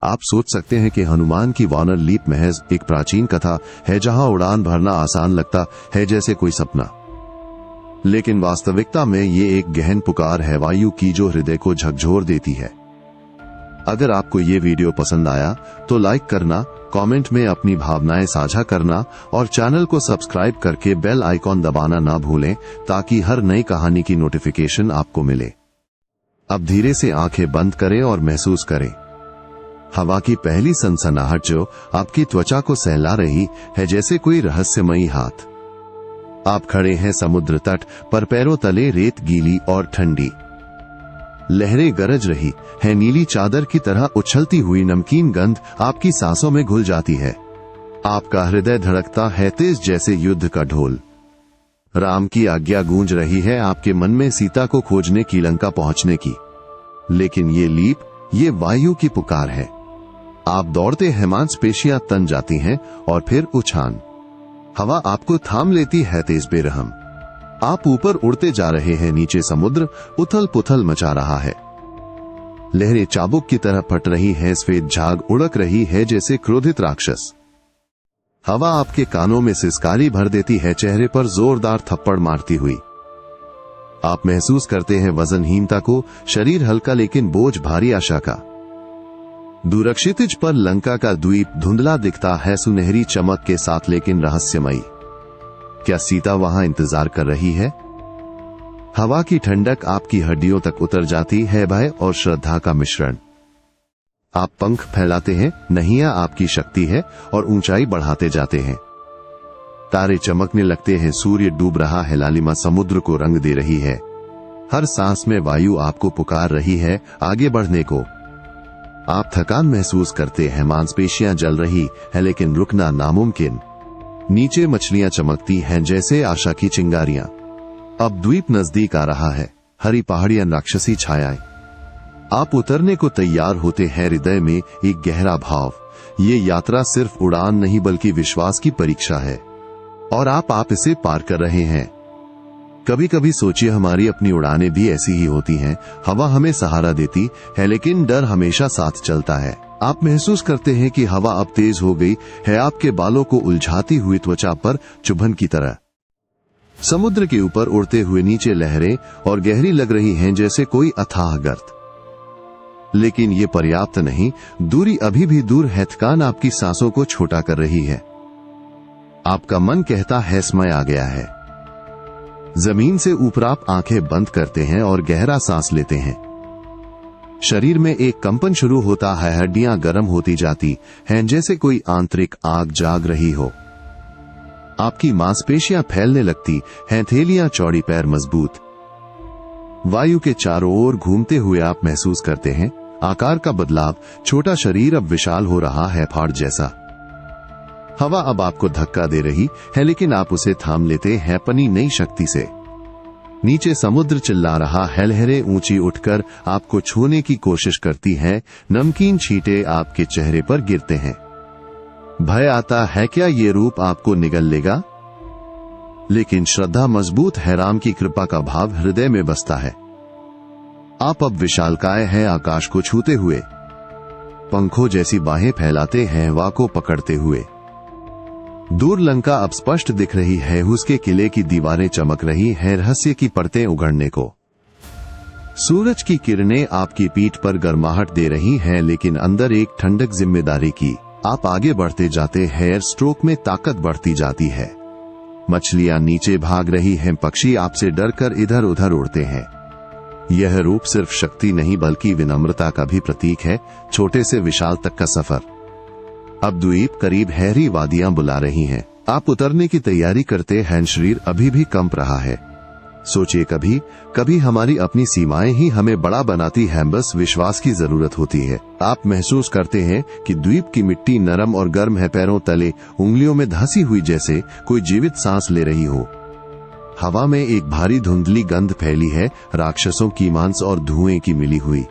आप सोच सकते हैं कि हनुमान की वानर लीप महज एक प्राचीन कथा है जहां उड़ान भरना आसान लगता है जैसे कोई सपना, लेकिन वास्तविकता में ये एक गहन पुकार है वायु की जो हृदय को झकझोर देती है। अगर आपको ये वीडियो पसंद आया तो लाइक करना, कमेंट में अपनी भावनाएं साझा करना और चैनल को सब्सक्राइब करके बेल आइकॉन दबाना ना भूलें ताकि हर नई कहानी की नोटिफिकेशन आपको मिले। अब धीरे से आंखें बंद करें और महसूस करें हवा की पहली सनसनाहट जो आपकी त्वचा को सहला रही है जैसे कोई रहस्यमयी हाथ। आप खड़े हैं समुद्र तट पर, पैरों तले रेत गीली और ठंडी। लहरें गरज रही है, नीली चादर की तरह उछलती हुई नमकीन गंध आपकी सांसों में घुल जाती है। आपका हृदय धड़कता है तेज जैसे युद्ध का ढोल। राम की आज्ञा गूंज रही है आपके मन में सीता को खोजने की लंका पहुंचने की। लेकिन ये लीप, ये वायु की पुकार है। आप दौड़ते हैं, मांसपेशियां तन जाती हैं और फिर उछान। हवा आपको थाम लेती है तेज बेरहम। आप ऊपर उड़ते जा रहे हैं, नीचे समुद्र उथल पुथल मचा रहा है। लहरें चाबुक की तरह फट रही हैं, सफेद झाग उड़क रही है जैसे क्रोधित राक्षस। हवा आपके कानों में सिसकारी भर देती है, चेहरे पर जोरदार थप्पड़ मारती हुई। आप महसूस करते हैं वजनहीनता को, शरीर हल्का लेकिन बोझ भारी आशा का। दूरक्षितिज पर लंका का द्वीप धुंधला दिखता है, सुनहरी चमक के साथ लेकिन रहस्यमयी। क्या सीता वहां इंतजार कर रही है? हवा की ठंडक आपकी हड्डियों तक उतर जाती है, भय और श्रद्धा का मिश्रण। आप पंख फैलाते हैं, नहिया आपकी शक्ति है और ऊंचाई बढ़ाते जाते हैं। तारे चमकने लगते हैं, सूर्य डूब रहा है, लालिमा समुद्र को रंग दे रही है। हर सांस में वायु आपको पुकार रही है आगे बढ़ने को। आप थकान महसूस करते हैं, मांसपेशियां जल रही है लेकिन रुकना नामुमकिन। नीचे मछलियां चमकती हैं जैसे आशा की चिंगारियां। अब द्वीप नजदीक आ रहा है, हरी पहाड़ियां, राक्षसी छायाएं। आप उतरने को तैयार होते हैं, हृदय में एक गहरा भाव। ये यात्रा सिर्फ उड़ान नहीं बल्कि विश्वास की परीक्षा है और आप इसे पार कर रहे हैं। कभी कभी सोचिए, हमारी अपनी उड़ानें भी ऐसी ही होती हैं। हवा हमें सहारा देती है लेकिन डर हमेशा साथ चलता है। आप महसूस करते हैं कि हवा अब तेज हो गई है, आपके बालों को उलझाती हुई त्वचा पर चुभन की तरह। समुद्र के ऊपर उड़ते हुए नीचे लहरें और गहरी लग रही हैं जैसे कोई अथाह गर्त। लेकिन ये पर्याप्त नहीं, दूरी अभी भी दूर है, थकान आपकी सांसों को छोटा कर रही है। आपका मन कहता है समय आ गया है। जमीन से ऊपर आप आंखें बंद करते हैं और गहरा सांस लेते हैं। शरीर में एक कंपन शुरू होता है, हड्डियां गर्म होती जाती हैं जैसे कोई आंतरिक आग जाग रही हो। आपकी मांसपेशियां फैलने लगती हैं, थैलियां चौड़ी, पैर मजबूत। वायु के चारों ओर घूमते हुए आप महसूस करते हैं आकार का बदलाव। छोटा शरीर अब विशाल हो रहा है, फाड़ जैसा। हवा अब आपको धक्का दे रही है लेकिन आप उसे थाम लेते हैं अपनी नई शक्ति से। नीचे समुद्र चिल्ला रहा है, लहरें ऊंची उठकर आपको छूने की कोशिश करती हैं, नमकीन छींटे आपके चेहरे पर गिरते हैं। भय आता है, क्या ये रूप आपको निगल लेगा? लेकिन श्रद्धा मजबूत है, राम की कृपा का भाव हृदय में बसता है। आप अब विशालकाय हैं, आकाश को छूते हुए। पंखों जैसी बाहें फैलाते हैं हवा को पकड़ते हुए। दूर लंका अब स्पष्ट दिख रही है, उसके किले की दीवारें चमक रही हैं, रहस्य की परतें उघड़ने को। सूरज की किरणें आपकी पीठ पर गर्माहट दे रही हैं लेकिन अंदर एक ठंडक जिम्मेदारी की। आप आगे बढ़ते जाते हैं, एयर स्ट्रोक में ताकत बढ़ती जाती है। मछलियां नीचे भाग रही हैं, पक्षी आपसे डरकर इधर उधर उड़ते हैं। यह रूप सिर्फ शक्ति नहीं बल्कि विनम्रता का भी प्रतीक है, छोटे से विशाल तक का सफर। अब द्वीप करीब, हैरी वादियां बुला रही हैं। आप उतरने की तैयारी करते हैं, शरीर अभी भी कंप रहा है। सोचिए, कभी कभी हमारी अपनी सीमाएं ही हमें बड़ा बनाती हैं, बस विश्वास की जरूरत होती है। आप महसूस करते हैं कि द्वीप की मिट्टी नरम और गर्म है, पैरों तले उंगलियों में धंसी हुई जैसे कोई जीवित सांस ले रही हो। हवा में एक भारी धुंधली गंध फैली है, राक्षसों की मांस और धुएं की मिली हुई।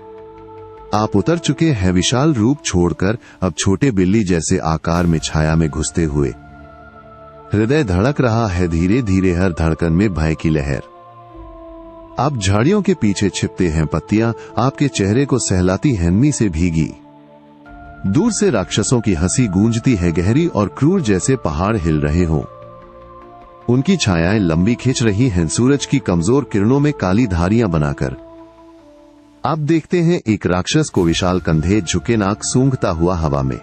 आप उतर चुके हैं विशाल रूप छोड़कर, अब छोटे बिल्ली जैसे आकार में छाया में घुसते हुए। हृदय धड़क रहा है धीरे धीरे, हर धड़कन में भय की लहर। आप झाड़ियों के पीछे छिपते हैं, पत्तियां आपके चेहरे को सहलाती हैं, नमी से भीगी। दूर से राक्षसों की हंसी गूंजती है, गहरी और क्रूर जैसे पहाड़ हिल रहे हों। उनकी छायाएं लंबी खिंच रही हैं, सूरज की कमजोर किरणों में काली धारियां बनाकर। आप देखते हैं एक राक्षस को, विशाल कंधे, झुके नाक, सूंघता हुआ हवा में।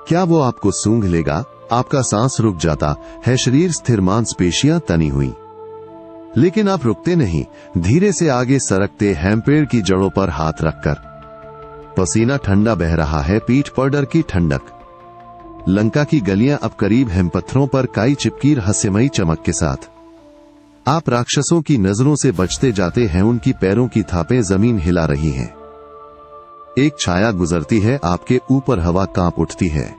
क्या वो आपको सूंघ लेगा? आपका सांस रुक जाता है, शरीर स्थिर, मांसपेशियां तनी हुई। लेकिन आप रुकते नहीं, धीरे से आगे सरकते हैं, पेड़ की जड़ों पर हाथ रखकर। पसीना ठंडा बह रहा है, पीठ पर डर की ठंडक। लंका की गलियां अब करीब हैं, पत्थरों पर काई चिपकी रहस्यमयी चमक के साथ। आप राक्षसों की नजरों से बचते जाते हैं, उनकी पैरों की थापें जमीन हिला रही हैं। एक छाया गुजरती है आपके ऊपर, हवा कांप उठती है।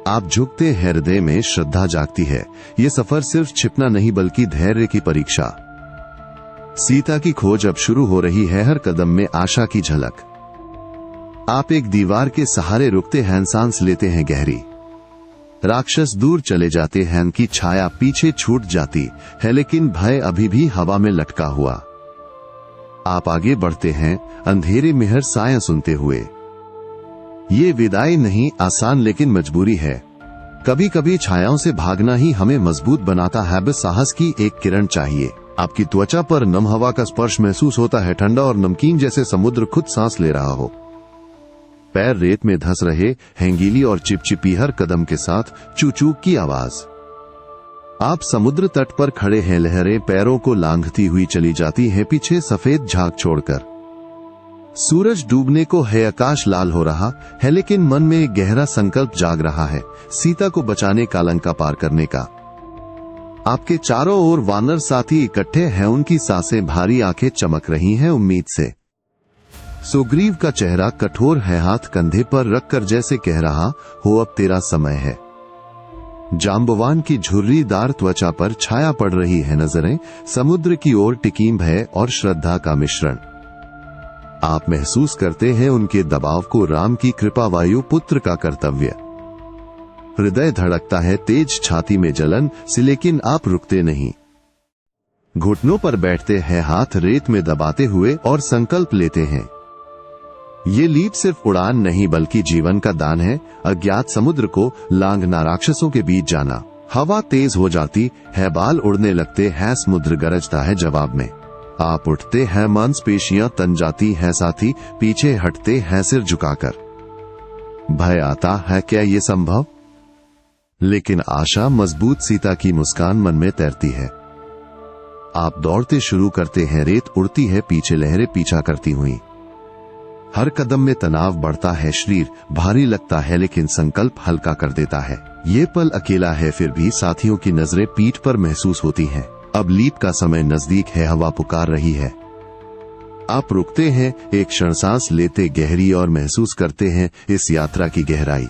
आप झुकते हैं, हृदय में श्रद्धा जागती है। ये सफर सिर्फ छिपना नहीं बल्कि धैर्य की परीक्षा। सीता की खोज अब शुरू हो रही है, हर कदम में आशा की झलक। आप एक दीवार के सहारे रुकते हैं, सांस लेते हैं गहरी। राक्षस दूर चले जाते हैं, उनकी छाया पीछे छूट जाती है, लेकिन भय अभी भी हवा में लटका हुआ। आप आगे बढ़ते हैं, अंधेरे में हर साया सुनते हुए। ये विदाई नहीं, आसान लेकिन मजबूरी है। कभी कभी छायाओं से भागना ही हमें मजबूत बनाता है, बस साहस की एक किरण चाहिए। आपकी त्वचा पर नम हवा का स्पर्श महसूस होता है, ठंडा और नमकीन, जैसे समुद्र खुद सांस ले रहा हो। पैर रेत में धंस रहे हैं, गीली और चिपचिपी, हर कदम के साथ चू-चू की आवाज। आप समुद्र तट पर खड़े हैं, लहरें पैरों को लांघती हुई चली जाती हैं, पीछे सफेद झाग छोड़कर। सूरज डूबने को है, आकाश लाल हो रहा है, लेकिन मन में एक गहरा संकल्प जाग रहा है, सीता को बचाने का, लंका पार करने का। आपके चारों ओर वानर साथी इकट्ठे हैं, उनकी सांसें भारी, आंखें चमक रही हैं उम्मीद से। सुग्रीव का चेहरा कठोर है, हाथ कंधे पर रखकर जैसे कह रहा हो अब तेरा समय है। जांबवान की झुर्रीदार त्वचा पर छाया पड़ रही है, नजरें समुद्र की ओर टिकी, भय और श्रद्धा का मिश्रण। आप महसूस करते हैं उनके दबाव को, राम की कृपा, वायु पुत्र का कर्तव्य। हृदय धड़कता है तेज, छाती में जलन सी, लेकिन आप रुकते नहीं। घुटनों पर बैठते हैं, हाथ रेत में दबाते हुए, और संकल्प लेते हैं। ये लीप सिर्फ उड़ान नहीं बल्कि जीवन का दान है, अज्ञात समुद्र को लांघना, राक्षसों के बीच जाना। हवा तेज हो जाती है, बाल उड़ने लगते हैं, समुद्र गरजता है जवाब में। आप उठते हैं, मांसपेशियां तन जाती हैं, साथी पीछे हटते हैं सिर झुकाकर। भय आता है, क्या ये संभव? लेकिन आशा मजबूत, सीता की मुस्कान मन में तैरती है। आप दौड़ते शुरू करते हैं, रेत उड़ती है पीछे, लहरें पीछा करती हुई। हर कदम में तनाव बढ़ता है, शरीर भारी लगता है, लेकिन संकल्प हल्का कर देता है। ये पल अकेला है, फिर भी साथियों की नजरें पीठ पर महसूस होती हैं। अब लीप का समय नजदीक है, हवा पुकार रही है। आप रुकते हैं, एक क्षण सांस लेते गहरी, और महसूस करते हैं इस यात्रा की गहराई।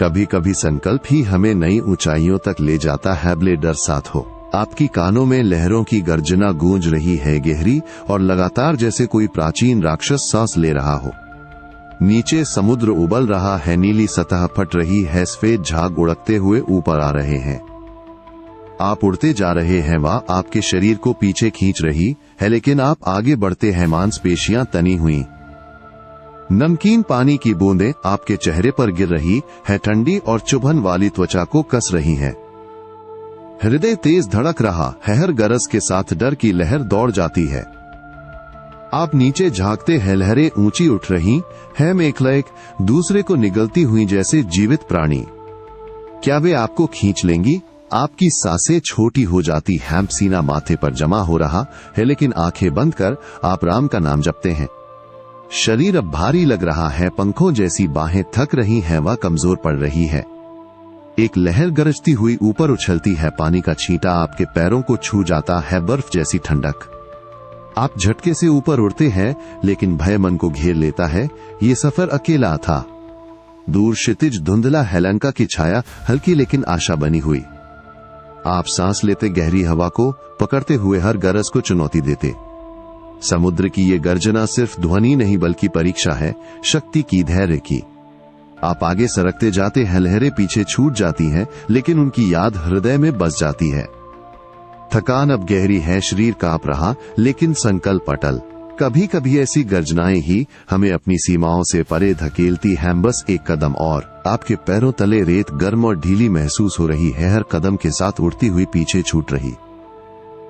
कभी कभी संकल्प ही हमें नई ऊंचाइयों तक ले जाता है, भले डर साथ हो। आपकी कानों में लहरों की गर्जना गूंज रही है, गहरी और लगातार, जैसे कोई प्राचीन राक्षस सांस ले रहा हो। नीचे समुद्र उबल रहा है, नीली सतह फट रही है, सफेद झाग उड़कते हुए ऊपर आ रहे हैं। आप उड़ते जा रहे हैं, वह आपके शरीर को पीछे खींच रही है, लेकिन आप आगे बढ़ते हैं, मांसपेशियां तनी हुई। नमकीन पानी की बूंदें आपके चेहरे पर गिर रही है, ठंडी और चुभन वाली त्वचा को कस रही है। हृदय तेज धड़क रहा है, हर गरज के साथ डर की लहर दौड़ जाती है। आप नीचे झांकते हैं, लहरें ऊंची उठ रही हैं, एक दूसरे को निगलती हुई जैसे जीवित प्राणी। क्या वे आपको खींच लेंगी? आपकी सांसें छोटी हो जाती हैं, सीना माथे पर जमा हो रहा है, लेकिन आंखें बंद कर आप राम का नाम जपते हैं। शरीर अब भारी लग रहा है, पंखों जैसी बाहें थक रही हैं, वह कमजोर पड़ रही है। एक लहर गरजती हुई ऊपर उछलती है, पानी का छींटा आपके पैरों को छू जाता है, बर्फ जैसी ठंडक। आप झटके से ऊपर उड़ते हैं, लेकिन भय मन को घेर लेता है। ये सफर अकेला था। दूर क्षितिज धुंधला है, लंका की छाया हल्की लेकिन आशा बनी हुई। आप सांस लेते, गहरी हवा को पकड़ते हुए, हर गरज को चुनौती देते। समुद्र की ये गर्जना सिर्फ ध्वनि नहीं बल्कि परीक्षा है, शक्ति की, धैर्य की। आप आगे सरकते जाते हैं, लहरें पीछे छूट जाती हैं, लेकिन उनकी याद हृदय में बस जाती है। थकान अब गहरी है, शरीर कांप रहा, लेकिन संकल्प अटल। कभी कभी ऐसी गर्जनाएं ही हमें अपनी सीमाओं से परे धकेलती हैं। बस एक कदम और, आपके पैरों तले रेत गर्म और ढीली महसूस हो रही है, हर कदम के साथ उड़ती हुई पीछे छूट रही।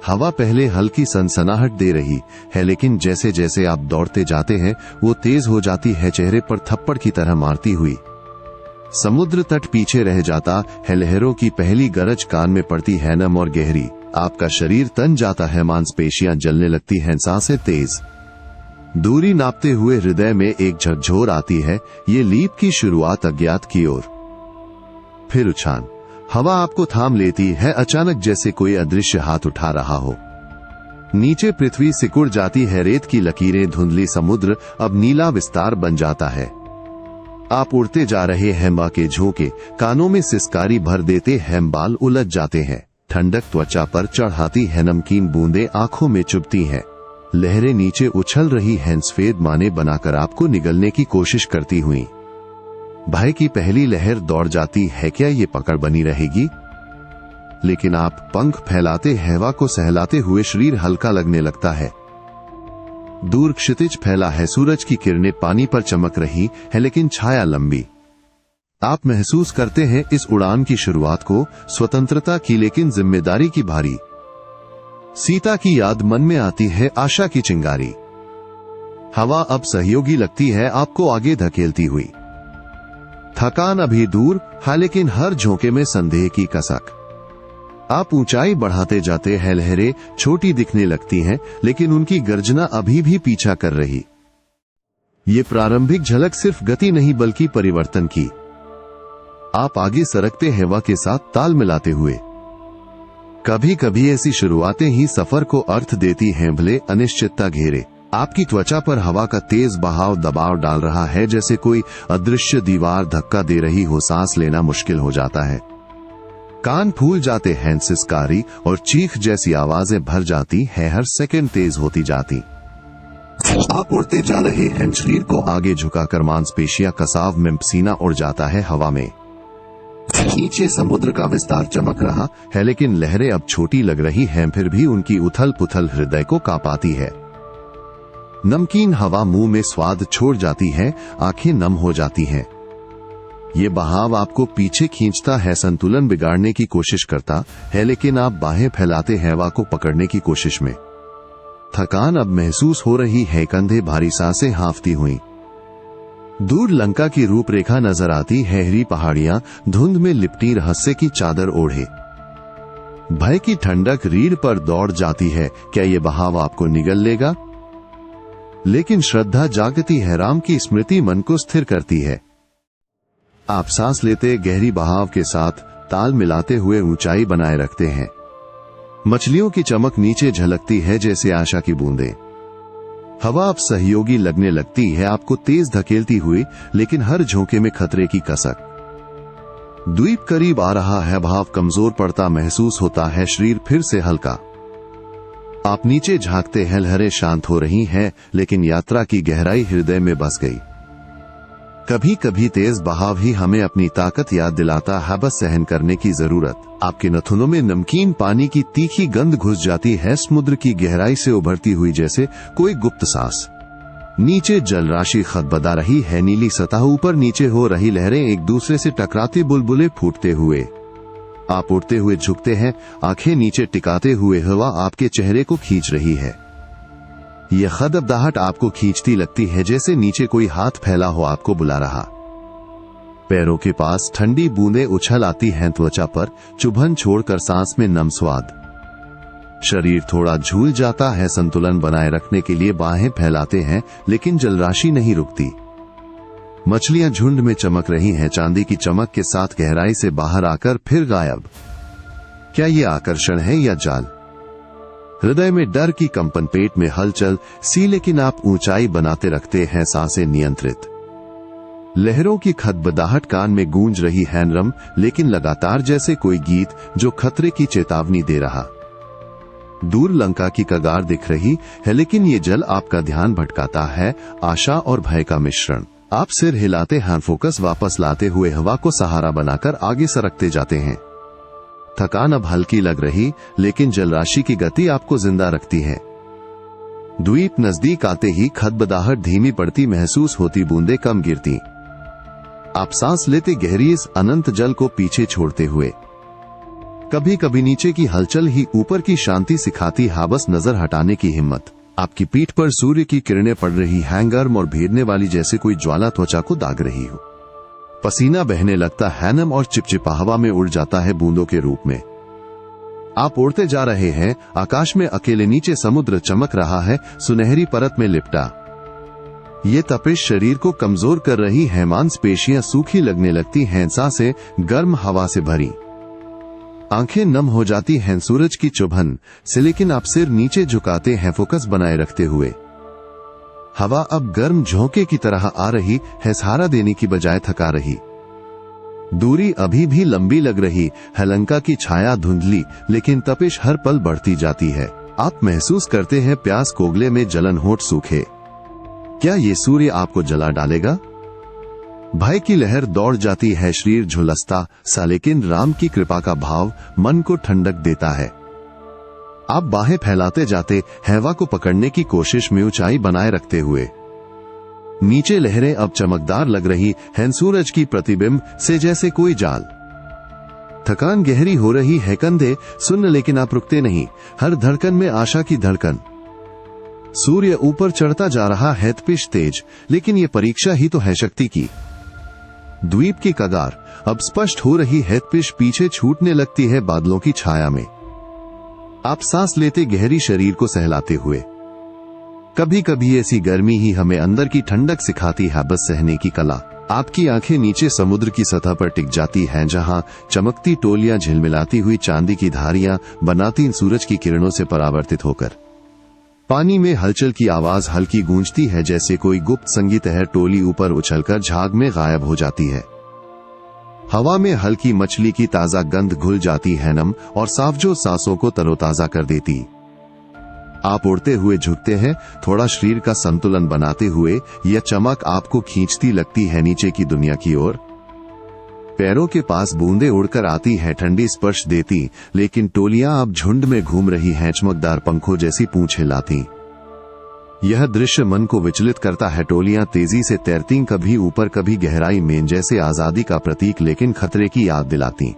हवा पहले हल्की सनसनाहट दे रही है, लेकिन जैसे जैसे आप दौड़ते जाते हैं वो तेज हो जाती है, चेहरे पर थप्पड़ की तरह मारती हुई। समुद्र तट पीछे रह जाता है, लहरों की पहली गरज कान में पड़ती है, नम और गहरी। आपका शरीर तन जाता है, मांसपेशियां जलने लगती हैं, सांसें तेज। दूरी नापते हुए हृदय में एक झकझोर आती है, ये लीप की शुरुआत अज्ञात की ओर। फिर उछाल, हवा आपको थाम लेती है अचानक, जैसे कोई अदृश्य हाथ उठा रहा हो। नीचे पृथ्वी सिकुड़ जाती है, रेत की लकीरें, धुंधली समुद्र अब नीला विस्तार बन जाता है। आप उड़ते जा रहे हैं, मां के झोंके कानों में सिसकारी भर देते हैं, बाल उलझ जाते हैं, ठंडक त्वचा पर चढ़ाती है, नमकीन बूंदें आंखों में चुभती हैं। लहरें नीचे उछल रही हैं, सफेद माने बनाकर आपको निगलने की कोशिश करती हुई। भय की पहली लहर दौड़ जाती है, क्या ये पकड़ बनी रहेगी? लेकिन आप पंख फैलाते, हवा को सहलाते हुए शरीर हल्का लगने लगता है। दूर क्षितिज फैला है, सूरज की किरणें पानी पर चमक रही है, लेकिन छाया लंबी। आप महसूस करते हैं इस उड़ान की शुरुआत को, स्वतंत्रता की लेकिन जिम्मेदारी की भारी। सीता की याद मन में आती है, आशा की चिंगारी। हवा अब सहयोगी लगती है, आपको आगे धकेलती हुई। थकान अभी दूर है, लेकिन हर झोंके में संदेह की कसक। आप ऊंचाई बढ़ाते जाते हैं, लहरें छोटी दिखने लगती हैं, लेकिन उनकी गर्जना अभी भी पीछा कर रही। ये प्रारंभिक झलक सिर्फ गति नहीं बल्कि परिवर्तन की। आप आगे सरकते, हवा के साथ ताल मिलाते हुए। कभी कभी ऐसी शुरुआतें ही सफर को अर्थ देती हैं, भले अनिश्चितता घेरे। आपकी त्वचा पर हवा का तेज बहाव दबाव डाल रहा है, जैसे कोई अदृश्य दीवार धक्का दे रही हो, सांस लेना मुश्किल हो जाता है। कान फूल जाते हैं, सिसकारी और चीख जैसी आवाजें भर जाती है, हर सेकंड तेज होती जाती। आप उड़ते जा रहे हैं, शरीर को आगे झुकाकर, मांसपेशियां कसाव में, पसीना उड़ जाता है हवा में। नीचे समुद्र का विस्तार चमक रहा है, लेकिन लहरें अब छोटी लग रही हैं, फिर भी उनकी उथल पुथल हृदय को कांपाती है। नमकीन हवा मुंह में स्वाद छोड़ जाती है, आंखें नम हो जाती हैं। ये बहाव आपको पीछे खींचता है, संतुलन बिगाड़ने की कोशिश करता है, लेकिन आप बाहें फैलाते हैं हवा को पकड़ने की कोशिश में। थकान अब महसूस हो रही है, कंधे भारी, सांसें हांफती हुई। दूर लंका की रूपरेखा नजर आती है, हरी पहाड़ियां धुंध में लिपटी, रहस्य की चादर ओढ़े। भय की ठंडक रीढ़ पर दौड़ जाती है, क्या ये बहाव आपको निगल लेगा? लेकिन श्रद्धा जागती है, राम की स्मृति मन को स्थिर करती है। आप सांस लेते, गहरी बहाव के साथ ताल मिलाते हुए ऊंचाई बनाए रखते हैं। मछलियों की चमक नीचे झलकती है, जैसे आशा की बूंदें। हवा अब सहयोगी लगने लगती है, आपको तेज धकेलती हुई, लेकिन हर झोंके में खतरे की कसक। द्वीप करीब आ रहा है, भाव कमजोर पड़ता महसूस होता है, शरीर फिर से हल्का। आप नीचे झांकते हैं, लहरें शांत हो रही हैं, लेकिन यात्रा की गहराई हृदय में बस गई। कभी कभी तेज बहाव ही हमें अपनी ताकत याद दिलाता है, बस सहन करने की जरूरत। आपके नथुनों में नमकीन पानी की तीखी गंध घुस जाती है, समुद्र की गहराई से उभरती हुई, जैसे कोई गुप्त सांस। नीचे जलराशि खदबदा रही है, नीली सतह ऊपर नीचे हो रही, लहरें एक दूसरे से टकराती, बुलबुले फूटते हुए। आप उड़ते हुए झुकते हैं, आंखें नीचे टिकाते हुए, हवा आपके चेहरे को खींच रही है। यह खदबदाहट आपको खींचती लगती है, जैसे नीचे कोई हाथ फैला हो, आपको बुला रहा। पैरों के पास ठंडी बूंदें उछल आती हैं, त्वचा पर चुभन छोड़कर सांस में नम स्वाद। शरीर थोड़ा झूल जाता है, संतुलन बनाए रखने के लिए बाहें फैलाते हैं, लेकिन जलराशि नहीं रुकती। मछलियां झुंड में चमक रही हैं, चांदी की चमक के साथ गहराई से बाहर आकर फिर गायब। क्या ये आकर्षण है या जाल? हृदय में डर की कंपन, पेट में हलचल सी, लेकिन आप ऊंचाई बनाते रखते हैं, सांसें नियंत्रित। लहरों की खदबदाहट कान में गूंज रही है, नरम लेकिन लगातार, जैसे कोई गीत जो खतरे की चेतावनी दे रहा। दूर लंका की कगार दिख रही है, लेकिन ये जल आपका ध्यान भटकाता है, आशा और भय का मिश्रण। आप सिर हिलाते हैं, फोकस वापस लाते हुए हवा को सहारा बनाकर आगे सरकते जाते हैं। थकान अब हल्की लग रही, लेकिन जलराशि की गति आपको जिंदा रखती है। द्वीप नजदीक आते ही खदबदाहट धीमी पड़ती महसूस होती, बूंदें कम गिरती। आप सांस लेते गहरी इस अनंत जल को पीछे छोड़ते हुए। कभी कभी नीचे की हलचल ही ऊपर की शांति सिखाती है बस नजर हटाने की हिम्मत। आपकी पीठ पर सूर्य की किरणें पड़ रही हैं, गर्म और भीड़ने वाली, जैसे कोई ज्वाला त्वचा को दाग रही हो। पसीना बहने लगता है, नम और चिपचिपा हवा में उड़ जाता है बूंदों के रूप में। आप उड़ते जा रहे हैं, आकाश में अकेले, नीचे समुद्र चमक रहा है सुनहरी परत में लिपटा। ये तपिश शरीर को कमजोर कर रही है, मांसपेशियां सूखी लगने लगती हैं, सांसें गर्म हवा से भरी, आंखें नम हो जाती हैं सूरज की चुभन से। लेकिन आप सिर नीचे झुकाते हैं, फोकस बनाए रखते हुए। हवा अब गर्म झोंके की तरह आ रही है, सहारा देने की बजाय थका रही। दूरी अभी भी लंबी लग रही है, लंका की छाया धुंधली, लेकिन तपिश हर पल बढ़ती जाती है। आप महसूस करते हैं प्यास, कोगले में जलन, होंठ सूखे। क्या ये सूर्य आपको जला डालेगा? भय की लहर दौड़ जाती है, शरीर झुलसता सा, लेकिन राम की कृपा का भाव मन को ठंडक देता है। आप बाहें फैलाते जाते, हवा को पकड़ने की कोशिश में ऊंचाई बनाए रखते हुए। नीचे लहरें अब चमकदार लग रही हैं, सूरज की प्रतिबिंब से जैसे कोई जाल। थकान गहरी हो रही है, कंधे सुन्न, लेकिन आप रुकते नहीं, हर धड़कन में आशा की धड़कन। सूर्य ऊपर चढ़ता जा रहा है, तपिश तेज, लेकिन ये परीक्षा ही तो है शक्ति की। द्वीप की कगार अब स्पष्ट हो रही है, तपिश पीछे छूटने लगती है बादलों की छाया में। आप सांस लेते गहरी, शरीर को सहलाते हुए। कभी कभी ऐसी गर्मी ही हमें अंदर की ठंडक सिखाती है, बस सहने की कला। आपकी आंखें नीचे समुद्र की सतह पर टिक जाती हैं, जहां चमकती टोलियां झिलमिलाती हुई चांदी की धारियां बनाती सूरज की किरणों से परावर्तित होकर। पानी में हलचल की आवाज हल्की गूंजती है, जैसे कोई गुप्त संगीत है। टोली ऊपर उछलकर झाग में गायब हो जाती है। हवा में हल्की मछली की ताजा गंध घुल जाती है, नम और साफ, जो सांसों को तरोताजा कर देती। आप उड़ते हुए झुकते हैं, थोड़ा शरीर का संतुलन बनाते हुए। यह चमक आपको खींचती लगती है नीचे की दुनिया की ओर। पैरों के पास बूंदें उड़कर आती हैं, ठंडी स्पर्श देती, लेकिन टोलियां अब झुंड में घूम रही हैं, चमकदार पंखों जैसी पूंछें लाती। यह दृश्य मन को विचलित करता है। टोलियां तेजी से तैरती, कभी ऊपर कभी गहराई में, जैसे आजादी का प्रतीक, लेकिन खतरे की याद दिलाती।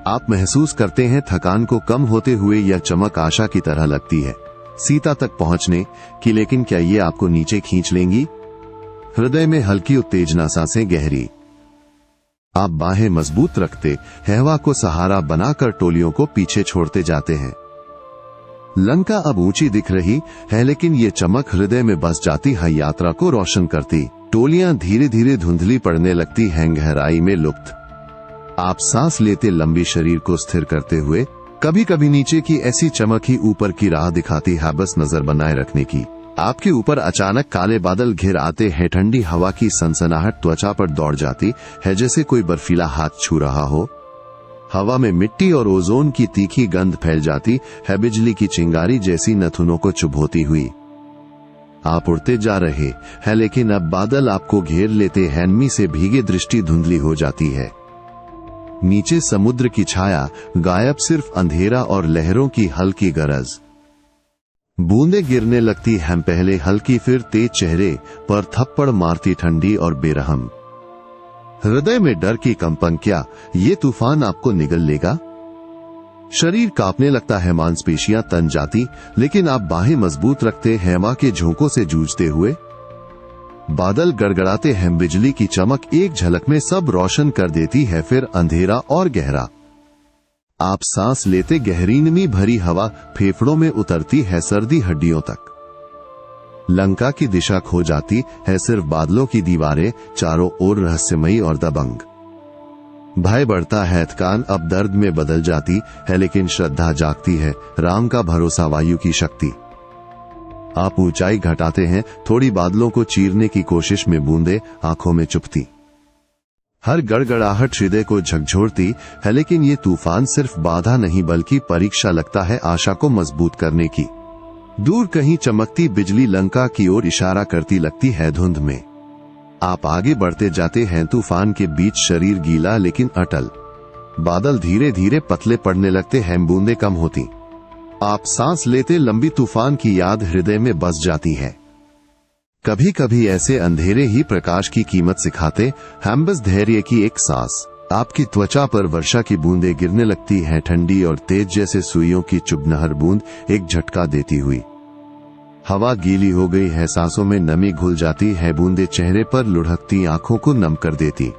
आप महसूस करते हैं थकान को कम होते हुए। यह चमक आशा की तरह लगती है, सीता तक पहुंचने की, लेकिन क्या ये आपको नीचे खींच लेंगी? हृदय में हल्की उत्तेजना, सांसें गहरी। आप बाहें मजबूत रखते, हवा को सहारा बनाकर टोलियों को पीछे छोड़ते जाते हैं। लंका अब ऊंची दिख रही है, लेकिन ये चमक हृदय में बस जाती है, यात्रा को रोशन करती। टोलियां धीरे धीरे धुंधली पड़ने लगती हैं, गहराई में लुप्त। आप सांस लेते, लंबी, शरीर को स्थिर करते हुए। कभी कभी नीचे की ऐसी चमक ही ऊपर की राह दिखाती है, बस नजर बनाए रखने की। आपके ऊपर अचानक काले बादल घिर आते हैं, ठंडी हवा की सनसनाहट त्वचा पर दौड़ जाती है, जैसे कोई बर्फीला हाथ छू रहा हो। हवा में मिट्टी और ओजोन की तीखी गंध फैल जाती है, बिजली की चिंगारी जैसी नथुनों को चुभोती हुई। आप उड़ते जा रहे हैं, लेकिन अब बादल आपको घेर लेते हैं, नमी से भीगे, दृष्टि धुंधली हो जाती है। नीचे समुद्र की छाया गायब, सिर्फ अंधेरा और लहरों की हल्की गरज। बूंदें गिरने लगती हैं, पहले हल्की फिर तेज, चेहरे पर थप्पड़ मारती, ठंडी और बेरहम। हृदय में डर की कंपन, क्या ये तूफान आपको निगल लेगा? शरीर कांपने लगता है, मांसपेशियां तन जाती, लेकिन आप बाहें मजबूत रखते हैं, हवा के झोंकों से जूझते हुए। बादल गड़गड़ाते हैं, बिजली की चमक एक झलक में सब रोशन कर देती है, फिर अंधेरा और गहरा। आप सांस लेते, गहरी नमी भरी हवा फेफड़ों में उतरती है, सर्दी हड्डियों तक। लंका की दिशा खो जाती है, सिर्फ बादलों की दीवारें चारों ओर रहस्यमयी और दबंग। भय बढ़ता है, थकान अब दर्द में बदल जाती है, लेकिन श्रद्धा जागती है, राम का भरोसा, वायु की शक्ति। आप ऊंचाई घटाते हैं, थोड़ी बादलों को चीरने की कोशिश में बूंदें आंखों में चुभती। हर गड़गड़ाहट हृदय को झकझोरती है, लेकिन ये तूफान सिर्फ बाधा नहीं बल्कि परीक्षा लगता है, आशा को मजबूत करने की। दूर कहीं चमकती बिजली लंका की ओर इशारा करती लगती है धुंध में। आप आगे बढ़ते जाते हैं, तूफान के बीच शरीर गीला लेकिन अटल। बादल धीरे धीरे पतले पड़ने लगते हैं, बूंदें कम होती। आप सांस लेते लंबी तूफान की याद हृदय में बस जाती है। कभी कभी ऐसे अंधेरे ही प्रकाश की कीमत सिखाते हैं, बस धैर्य की एक सांस। आपकी त्वचा पर वर्षा की बूंदें गिरने लगती हैं, ठंडी और तेज जैसे सुइयों की चुभनहर बूंद एक झटका देती हुई। हवा गीली हो गई है, सांसों में नमी घुल जाती है, बूंदें चेहरे पर लुढ़कती आंखों को नम कर देती।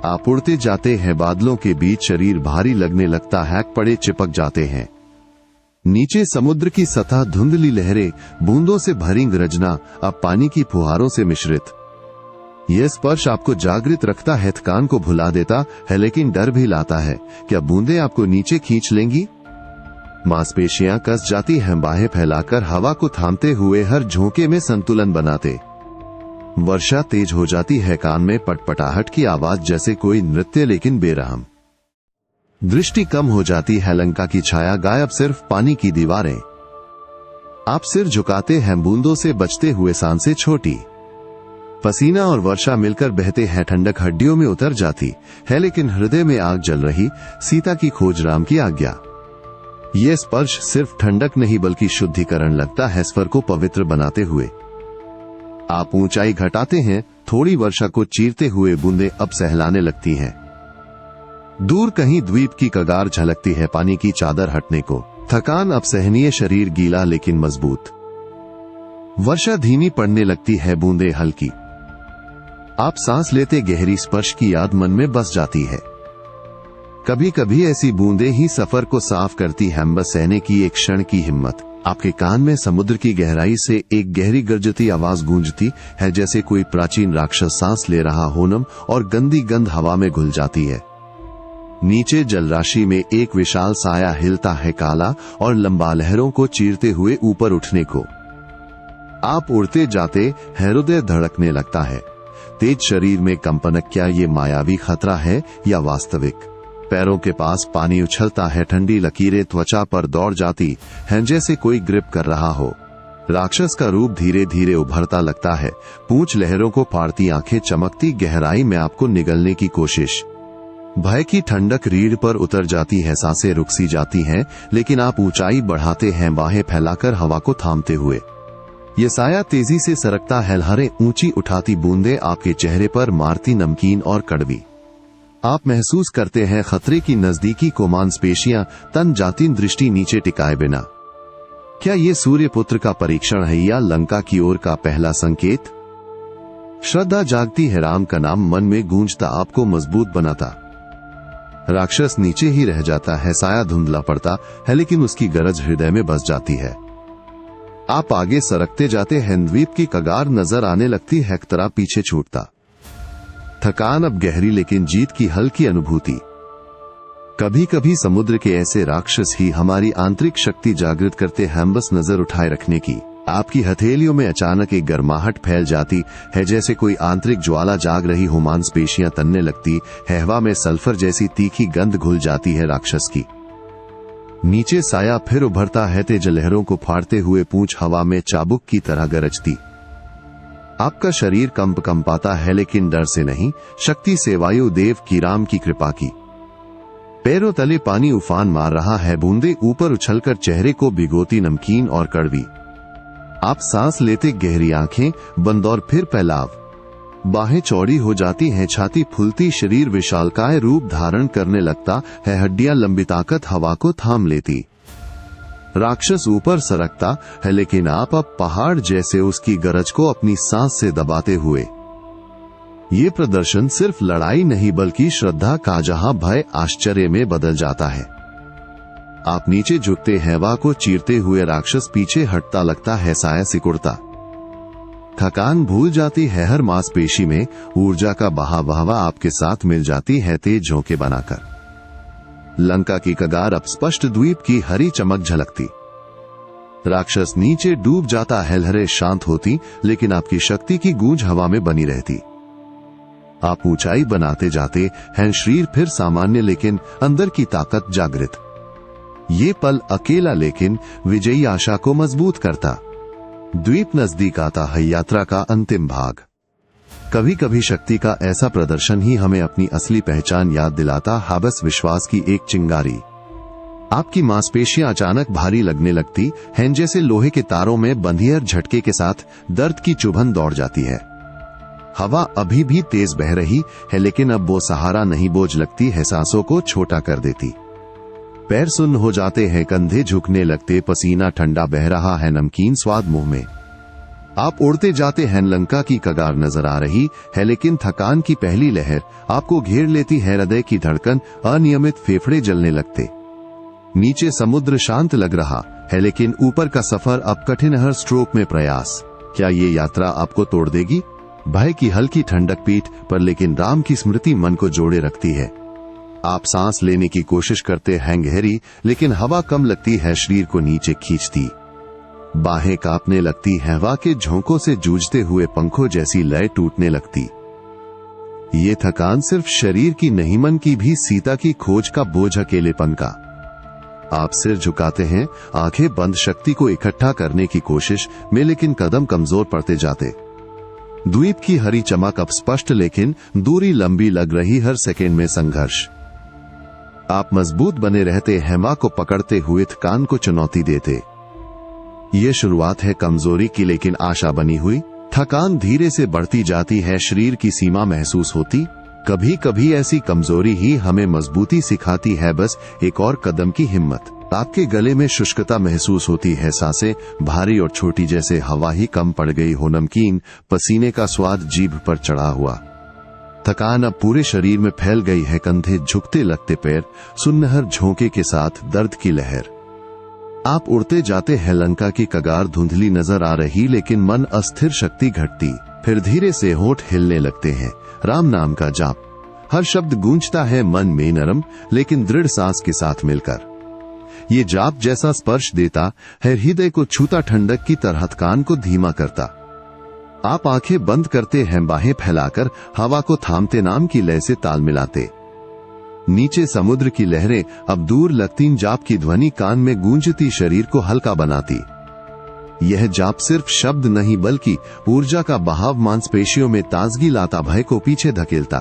आप उड़ते जाते हैं बादलों के बीच, शरीर भारी लगने लगता है, पड़े चिपक जाते हैं। नीचे समुद्र की सतह धुंधली लहरें, बूंदों से भरी गरजना, अब पानी की फुहारों से मिश्रित। यह स्पर्श आपको जागृत रखता है, थकान को भुला देता है, लेकिन डर भी लाता है। क्या बूंदें आपको नीचे खींच लेंगी? मांसपेशियां कस जाती हैं, बाहें फैलाकर हवा को थामते हुए हर झोंके में संतुलन बनाते। वर्षा तेज हो जाती है, कान में पटपटाहट की आवाज जैसे कोई नृत्य लेकिन बेरहम। दृष्टि कम हो जाती है, लंका की छाया गायब, सिर्फ पानी की दीवारें। आप सिर झुकाते हैं, बूंदों से बचते हुए सांसें छोटी। पसीना और वर्षा मिलकर बहते हैं, ठंडक हड्डियों में उतर जाती है, लेकिन हृदय में आग जल रही, सीता की खोज, राम की आज्ञा। यह स्पर्श सिर्फ ठंडक नहीं बल्कि शुद्धिकरण लगता है, स्वर को पवित्र बनाते हुए। आप ऊंचाई घटाते हैं, थोड़ी वर्षा को चीरते हुए बूंदें अब सहलाने लगती हैं। दूर कहीं द्वीप की कगार झलकती है, पानी की चादर हटने को। थकान अब सहनीय, शरीर गीला लेकिन मजबूत। वर्षा धीमी पड़ने लगती है, बूंदें हल्की। आप सांस लेते, गहरी स्पर्श की याद मन में बस जाती है। कभी कभी ऐसी बूंदें ही सफर को साफ करती हैं, बस सहने की एक क्षण की हिम्मत। आपके कान में समुद्र की गहराई से एक गहरी गर्जती आवाज गूंजती है, जैसे कोई प्राचीन राक्षस सांस ले रहा हो, नम और गंदी गंध हवा में घुल जाती है। नीचे जलराशि में एक विशाल साया हिलता है, काला और लंबा, लहरों को चीरते हुए ऊपर उठने को। आप उड़ते जाते हैं, हृदय धड़कने लगता है, तेज शरीर में कंपन। क्या ये मायावी खतरा है या वास्तविक? पैरों के पास पानी उछलता है, ठंडी लकीरें त्वचा पर दौड़ जाती हैं, जैसे कोई ग्रिप कर रहा हो। राक्षस का रूप धीरे धीरे उभरता लगता है, पूंछ लहरों को फाड़ती, आंखें चमकती, गहराई में आपको निगलने की कोशिश। भय की ठंडक रीढ़ पर उतर जाती है, सांसें रुक सी जाती हैं, लेकिन आप ऊंचाई बढ़ाते हैं, बाहें फैलाकर हवा को थामते हुए। ये साया तेजी से सरकता है, लहरें ऊंची उठाती, बूंदें आपके चेहरे पर मारती, नमकीन और कड़वी। आप महसूस करते हैं खतरे की नजदीकी को, मांसपेशियां तन जाती, दृष्टि नीचे टिकाए बिना। क्या ये सूर्य पुत्र का परीक्षण है या लंका की ओर का पहला संकेत? श्रद्धा जागती है, राम का नाम मन में गूंजता, आपको मजबूत बनाता। राक्षस नीचे ही रह जाता है, साया धुंधला पड़ता है, लेकिन उसकी गरज हृदय में बस जाती है। आप आगे सरकते जाते हैं, द्वीप की कगार नजर आने लगती है, एक तरह पीछे छूटता। थकान अब गहरी, लेकिन जीत की हल्की अनुभूति। कभी कभी समुद्र के ऐसे राक्षस ही हमारी आंतरिक शक्ति जागृत करते हैं, बस नजर उठाए रखने की। आपकी हथेलियों में अचानक एक गर्माहट फैल जाती है, जैसे कोई आंतरिक ज्वाला जाग रही हो, मांसपेशियां तनने लगती है, हवा में सल्फर जैसी तीखी गंध घुल जाती है राक्षस की। नीचे साया फिर उभरता है, तेज लहरों को फाड़ते हुए, पूंछ हवा में चाबुक की तरह गरजती। आपका शरीर कंपाता है, लेकिन डर से नहीं, शक्ति से, वायु देव की, राम की कृपा की। पैरों तले पानी उफान मार रहा है, बूंदें ऊपर उछलकर चेहरे को भिगोती, नमकीन और कड़वी। आप सांस लेते, गहरी आंखें बंद और फिर फैलाव। बाहें चौड़ी हो जाती हैं, छाती फूलती, शरीर विशालकाय रूप धारण करने लगता है, हड्डियां लंबी, ताकत हवा को थाम लेती। राक्षस ऊपर सरकता है, लेकिन आप अब पहाड़ जैसे उसकी गरज को अपनी सांस से दबाते हुए। ये प्रदर्शन सिर्फ लड़ाई नहीं बल्कि श्रद्धा का, जहां भय आश्चर्य में बदल जाता है। आप नीचे झुकते हैं, हवा को चीरते हुए, राक्षस पीछे हटता लगता है, साया सिकुड़ता। थकान भूल जाती है, हर मांसपेशी में ऊर्जा का बहाव आपके साथ मिल जाती है, तेज झोंके बनाकर। लंका की कगार अब स्पष्ट, द्वीप की हरी चमक झलकती। राक्षस नीचे डूब जाता है, लहरें शांत होती, लेकिन आपकी शक्ति की गूंज हवा में बनी रहती। आप ऊंचाई बनाते जाते हैं, शरीर फिर सामान्य, लेकिन अंदर की ताकत जागृत। ये पल अकेला लेकिन विजयी आशा को मजबूत करता। द्वीप नजदीक आता है, यात्रा का अंतिम भाग। कभी कभी शक्ति का ऐसा प्रदर्शन ही हमें अपनी असली पहचान याद दिलाता, हाबस विश्वास की एक चिंगारी। आपकी मांसपेशियां अचानक भारी लगने लगती हैं, जैसे लोहे के तारों में बंधियर झटके के साथ दर्द की चुभन दौड़ जाती है। हवा अभी भी तेज बह रही है, लेकिन अब वो सहारा नहीं बोझ लगती है, सांसों को छोटा कर देती। पैर सुन्न हो जाते हैं, कंधे झुकने लगते, पसीना ठंडा बह रहा है, नमकीन स्वाद मुंह में। आप उड़ते जाते हैं, लंका की कगार नजर आ रही है, लेकिन थकान की पहली लहर आपको घेर लेती है। हृदय की धड़कन, अनियमित फेफड़े जलने लगते। नीचे समुद्र शांत लग रहा है, लेकिन ऊपर का सफर अब कठिन, हर स्ट्रोक में प्रयास। क्या ये यात्रा आपको तोड़ देगी? भय की हल्की ठंडक पीठ पर, लेकिन राम की स्मृति मन को जोड़े रखती है। आप सांस लेने की कोशिश करते हैं गहरी, लेकिन हवा कम लगती है, शरीर को नीचे खींचती। बाहें कांपने लगती हैं, हवा के झोंकों से जूझते हुए पंखों जैसी लय टूटने लगती। ये थकान सिर्फ शरीर की नहीं, मन की भी। सीता की खोज का बोझ, अकेलेपन का। आप सिर झुकाते हैं, आंखें बंद, शक्ति को इकट्ठा करने की कोशिश में, लेकिन कदम कमजोर पड़ते जाते। द्वीप की हरी चमक अब स्पष्ट, लेकिन दूरी लंबी लग रही, हर सेकेंड में संघर्ष। आप मजबूत बने रहते हैं, मां को पकड़ते हुए, थकान को चुनौती देते। ये शुरुआत है कमजोरी की, लेकिन आशा बनी हुई। थकान धीरे से बढ़ती जाती है, शरीर की सीमा महसूस होती। कभी कभी ऐसी कमजोरी ही हमें मजबूती सिखाती है, बस एक और कदम की हिम्मत। आपके गले में शुष्कता महसूस होती है, सांसें भारी और छोटी, जैसे हवा ही कम पड़ गई हो। नमकीन पसीने का स्वाद जीभ पर चढ़ा हुआ। थकान अब पूरे शरीर में फैल गई है, कंधे झुकते लगते, पैर सुनहर झोंके के साथ दर्द की लहर। आप उड़ते जाते हैं, लंका की कगार धुंधली नजर आ रही, लेकिन मन अस्थिर, शक्ति घटती। फिर धीरे से होठ हिलने लगते हैं, राम नाम का जाप। हर शब्द गूंजता है मन में, नरम लेकिन दृढ़ सांस के साथ मिलकर। ये जाप जैसा स्पर्श देता है, हृदय को छूता, ठंडक की तरह थकान को धीमा करता। आप आंखें बंद करते हैं, बाहें फैलाकर हवा को थामते, नाम की लय से ताल मिलाते। नीचे समुद्र की लहरें अब दूर लगती, जाप की ध्वनि कान में गूंजती, शरीर को हल्का बनाती। यह जाप सिर्फ शब्द नहीं, बल्कि ऊर्जा का बहाव, मांसपेशियों में ताजगी लाता, भय को पीछे धकेलता।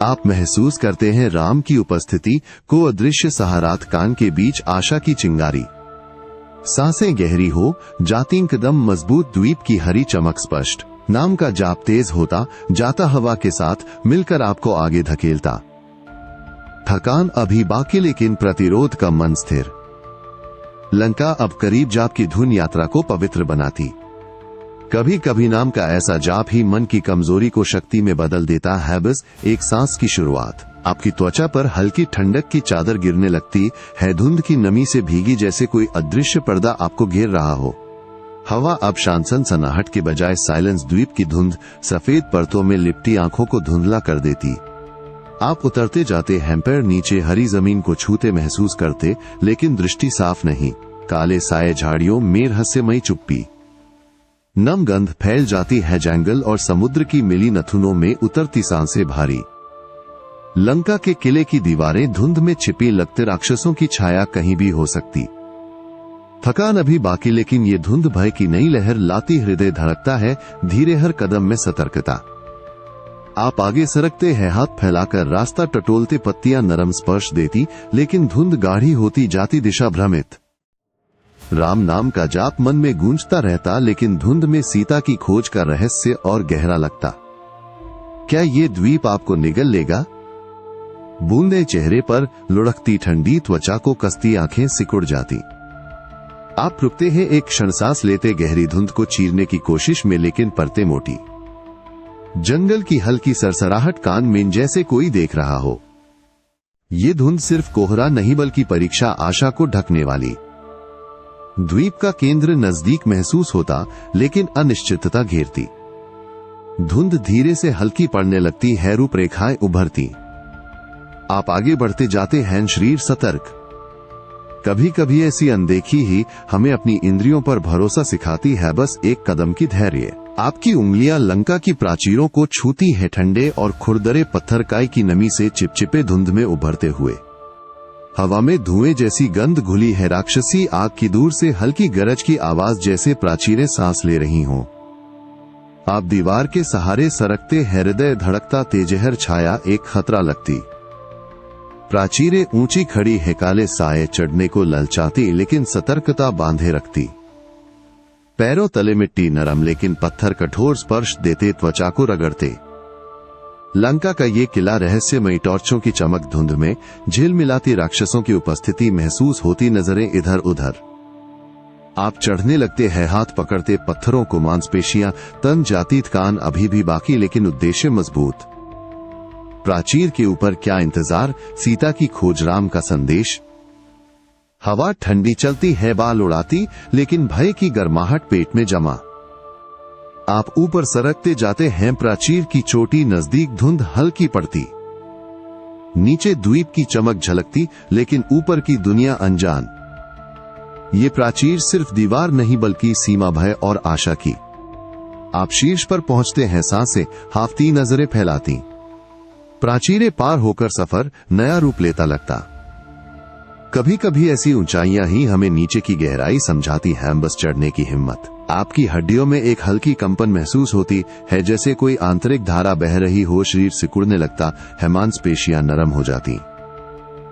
आप महसूस करते हैं राम की उपस्थिति को, अदृश्य सहारात, कान के बीच आशा की चिंगारी। सांसें गहरी हो जाती, कदम मजबूत, द्वीप की हरी चमक स्पष्ट। नाम का जाप तेज होता जाता, हवा के साथ मिलकर आपको आगे धकेलता। थकान अभी बाकी, लेकिन प्रतिरोध का मन स्थिर। लंका अब करीब, जाप की धुन यात्रा को पवित्र बनाती। कभी कभी नाम का ऐसा जाप ही मन की कमजोरी को शक्ति में बदल देता है। बस एक सांस की शुरुआत। आपकी त्वचा पर हल्की ठंडक की चादर गिरने लगती है, धुंध की नमी से भीगी, जैसे कोई अदृश्य पर्दा आपको घेर रहा हो। हवा अब शांत, सनसनाहट के बजाय साइलेंस। द्वीप की धुंध सफेद परतों में लिपटी आंखों को धुंधला कर देती। आप उतरते जाते हैं, पैर नीचे हरी जमीन को छूते महसूस करते, लेकिन दृष्टि साफ नहीं। काले साए, झाड़ियों में रहस्यमयी चुप्पी। नम गंध फैल जाती है, जंगल और समुद्र की मिली नथुनों में उतरती सांसें भारी। लंका के किले की दीवारें धुंध में छिपी, लगते राक्षसों की छाया कहीं भी हो सकती। थकान अभी बाकी, लेकिन ये धुंध भय की नई लहर लाती, हृदय धड़कता है धीरे, हर कदम में सतर्कता। आप आगे सरकते हैं, हाथ फैलाकर, रास्ता टटोलते, पत्तियां नरम स्पर्श देती, लेकिन धुंध गाढ़ी होती जाती, दिशा भ्रमित। राम नाम का जाप मन में गूंजता रहता, लेकिन धुंध में सीता की खोज का रहस्य और गहरा लगता। क्या ये द्वीप आपको निगल लेगा? बूंदे चेहरे पर, लुढ़कती ठंडी त्वचा को कसती, आंखें सिकुड़ जाती। आप रुकते हैं, एक क्षण सांस लेते, गहरी धुंध को चीरने की कोशिश में, लेकिन परतें मोटी। जंगल की हल्की सरसराहट, कान में जैसे कोई देख रहा हो। ये धुंध सिर्फ कोहरा नहीं, बल्कि परीक्षा, आशा को ढकने वाली। द्वीप का केंद्र नजदीक महसूस होता, लेकिन अनिश्चितता घेरती। धुंध धीरे से हल्की पड़ने लगती है, रूपरेखाएं उभरती। आप आगे बढ़ते जाते हैं, शरीर सतर्क। कभी कभी ऐसी अनदेखी ही हमें अपनी इंद्रियों पर भरोसा सिखाती है, बस एक कदम की धैर्य। आपकी उंगलियां लंका की प्राचीरों को छूती है, ठंडे और खुरदरे पत्थर काई की नमी से चिपचिपे, धुंध में उभरते हुए। हवा में धुएं जैसी गंध घुली है, राक्षसी आग की दूर से हल्की गरज की आवाज, जैसे प्राचीरें सांस ले रही हों। आप दीवार के सहारे सरकते, हृदय धड़कता, तेजहर छाया, एक खतरा लगती। प्राचीरें ऊंची खड़ी है, काले साए चढ़ने को ललचाती लेकिन सतर्कता बांधे रखती। पैरों तले मिट्टी नरम लेकिन पत्थर कठोर स्पर्श देते, त्वचा को रगड़ते। लंका का ये किला रहस्यमयी, टॉर्चों की चमक धुंध में झिलमिलाती राक्षसों की उपस्थिति महसूस होती, नजरें इधर उधर। आप चढ़ने लगते हैं, हाथ पकड़ते पत्थरों को, मांसपेशियां तन जाती, थकान अभी भी बाकी लेकिन उद्देश्य मजबूत। प्राचीर के ऊपर क्या इंतजार, सीता की खोज, राम का संदेश। हवा ठंडी चलती है, बाल उड़ाती लेकिन भय की गर्माहट पेट में जमा। आप ऊपर सरकते जाते हैं, प्राचीर की चोटी नजदीक, धुंध हल्की पड़ती। नीचे द्वीप की चमक झलकती लेकिन ऊपर की दुनिया अनजान। ये प्राचीर सिर्फ दीवार नहीं बल्कि सीमा, भय और आशा की। आप शीर्ष पर पहुंचते हैं, सांसें हाफती, नजरें फैलाती। प्राचीरें पार होकर सफर नया रूप लेता लगता। कभी कभी ऐसी ऊंचाइयां ही हमें नीचे की गहराई समझाती हैं, बस चढ़ने की हिम्मत। आपकी हड्डियों में एक हल्की कंपन महसूस होती है, जैसे कोई आंतरिक धारा बह रही हो, शरीर सिकुड़ने लगता है, मांसपेशियां नरम हो जाती।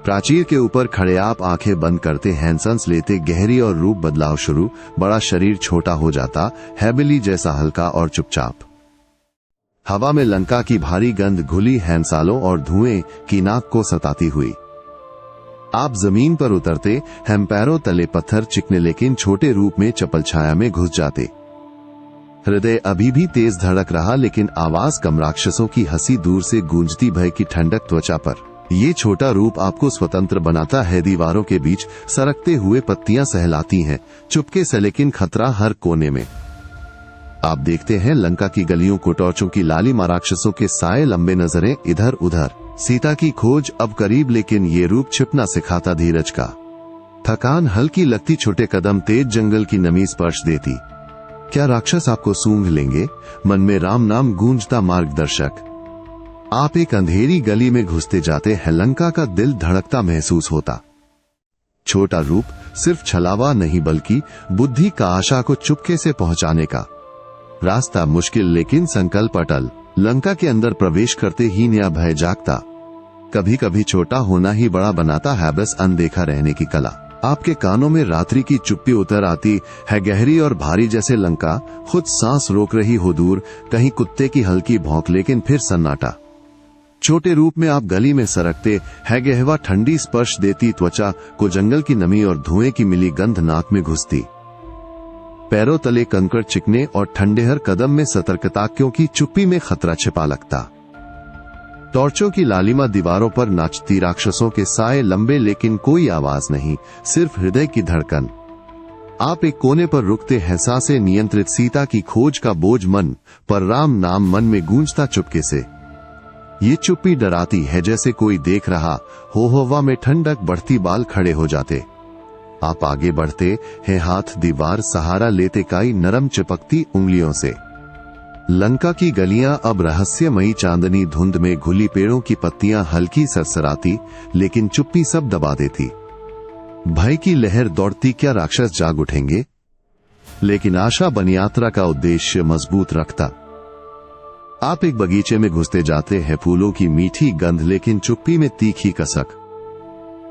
प्राचीर के ऊपर खड़े आप आंखें बंद करते हैं, सांस लेते, गहरी और रूप बदलाव शुरू। बड़ा शरीर छोटा हो जाता है, बिल्ली जैसा हल्का और चुपचाप। हवा में लंका की भारी गंध घुली हैंसालों और धुएं की नाक को सताती हुई। आप जमीन पर उतरते हैं, पैरों तले पत्थर चिकने लेकिन छोटे रूप में चपल छाया में घुस जाते। हृदय अभी भी तेज धड़क रहा लेकिन आवाज कम, राक्षसों की हंसी दूर से गूंजती, भय की ठंडक त्वचा पर। ये छोटा रूप आपको स्वतंत्र बनाता है, दीवारों के बीच सरकते हुए पत्तियां सहलाती हैं, चुपके से लेकिन खतरा हर कोने में। आप देखते हैं लंका की गलियों को, टॉर्चों की लालिमा, राक्षसों के साए, लंबे नजरें इधर उधर। सीता की खोज अब करीब लेकिन ये रूप छिपना सिखाता धीरज का। थकान हल्की लगती, छोटे कदम, तेज जंगल की नमी स्पर्श देती। क्या राक्षस आपको सूंघ लेंगे? मन में राम नाम गूंजता, मार्गदर्शक। आप एक अंधेरी गली में घुसते जाते हैं, लंका का दिल धड़कता महसूस होता। छोटा रूप सिर्फ छलावा नहीं बल्कि बुद्धि का, आशा को चुपके से पहुंचाने का। रास्ता मुश्किल लेकिन संकल्प अटल। लंका के अंदर प्रवेश करते ही नया भय जागता। कभी कभी छोटा होना ही बड़ा बनाता है, बस अनदेखा रहने की कला। आपके कानों में रात्रि की चुप्पी उतर आती है, गहरी और भारी, जैसे लंका खुद सांस रोक रही हो दूर। कहीं कुत्ते की हल्की भौंक लेकिन फिर सन्नाटा। छोटे रूप में आप गली में सरकते है, गहवा ठंडी स्पर्श देती त्वचा को, जंगल की नमी और धुएं की मिली गंध नाक में घुसती। पैरों तले कंकड़ चिकने और ठंडे, हर कदम में सतर्कता, क्योंकि चुप्पी में खतरा छिपा लगता। टॉर्चों की लालिमा दीवारों पर नाचती, राक्षसों के साए लंबे लेकिन कोई आवाज नहीं, सिर्फ हृदय की धड़कन। आप एक कोने पर रुकते हैं, सांसें नियंत्रित, सीता की खोज का बोझ मन पर, राम नाम मन में गूंजता चुपके से। ये चुप्पी डराती है, जैसे कोई देख रहा हो। हवा में ठंडक बढ़ती, बाल खड़े हो जाते। आप आगे बढ़ते हैं, हाथ दीवार सहारा लेते, काई नरम चिपकती उंगलियों से। लंका की गलियां अब रहस्यमयी, चांदनी धुंध में घुली, पेड़ों की पत्तियां हल्की सरसराती लेकिन चुप्पी सब दबा देती। भय की लहर दौड़ती, क्या राक्षस जाग उठेंगे? लेकिन आशा बन यात्रा का उद्देश्य मजबूत रखता। आप एक बगीचे में घुसते जाते हैं, फूलों की मीठी गंध लेकिन चुप्पी में तीखी कसक।